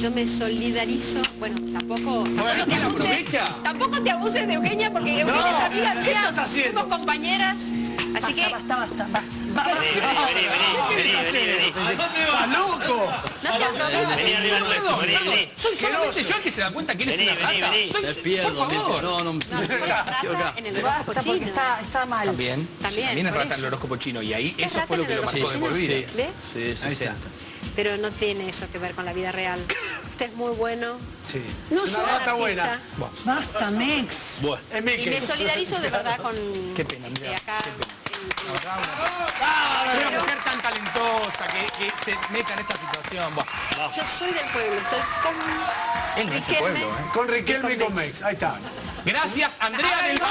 Yo me solidarizo. Bueno, tampoco Bueno, te ¿quién abuses. aprovecha? Tampoco te abuses de Eugenia porque Eugenia es amiga ¿qué mía. estás haciendo? Somos compañeras. Así que Basta. Vení. ¡Estás loco! no te aproveches. Vení arriba nuestro, vení. Soy solamente yo el que se da cuenta que él es una Vení. rata. Soy, Me pierdo, por favor. no. Rata en el horóscopo Basta, porque chino. está mal. También es por rata en eso. el horóscopo chino y ahí Es eso rata fue lo en que el lo marcó de horóscopo por chino. vida. ¿Ve? Sí, 60. Pero no tiene eso que ver con la vida real. Usted es muy bueno. Sí. No Una soy rata artista. buena. Basta, Mex. Es Y Mickey. me solidarizo de verdad con Qué pena, Andrea, acá. Una mujer tan talentosa que se meta en esta situación. Buah. Yo soy del pueblo, estoy con Él no es el Riquelme. pueblo, ¿eh? Con Riquelme y con Mex. Ahí está. Gracias, Andrea del Bar.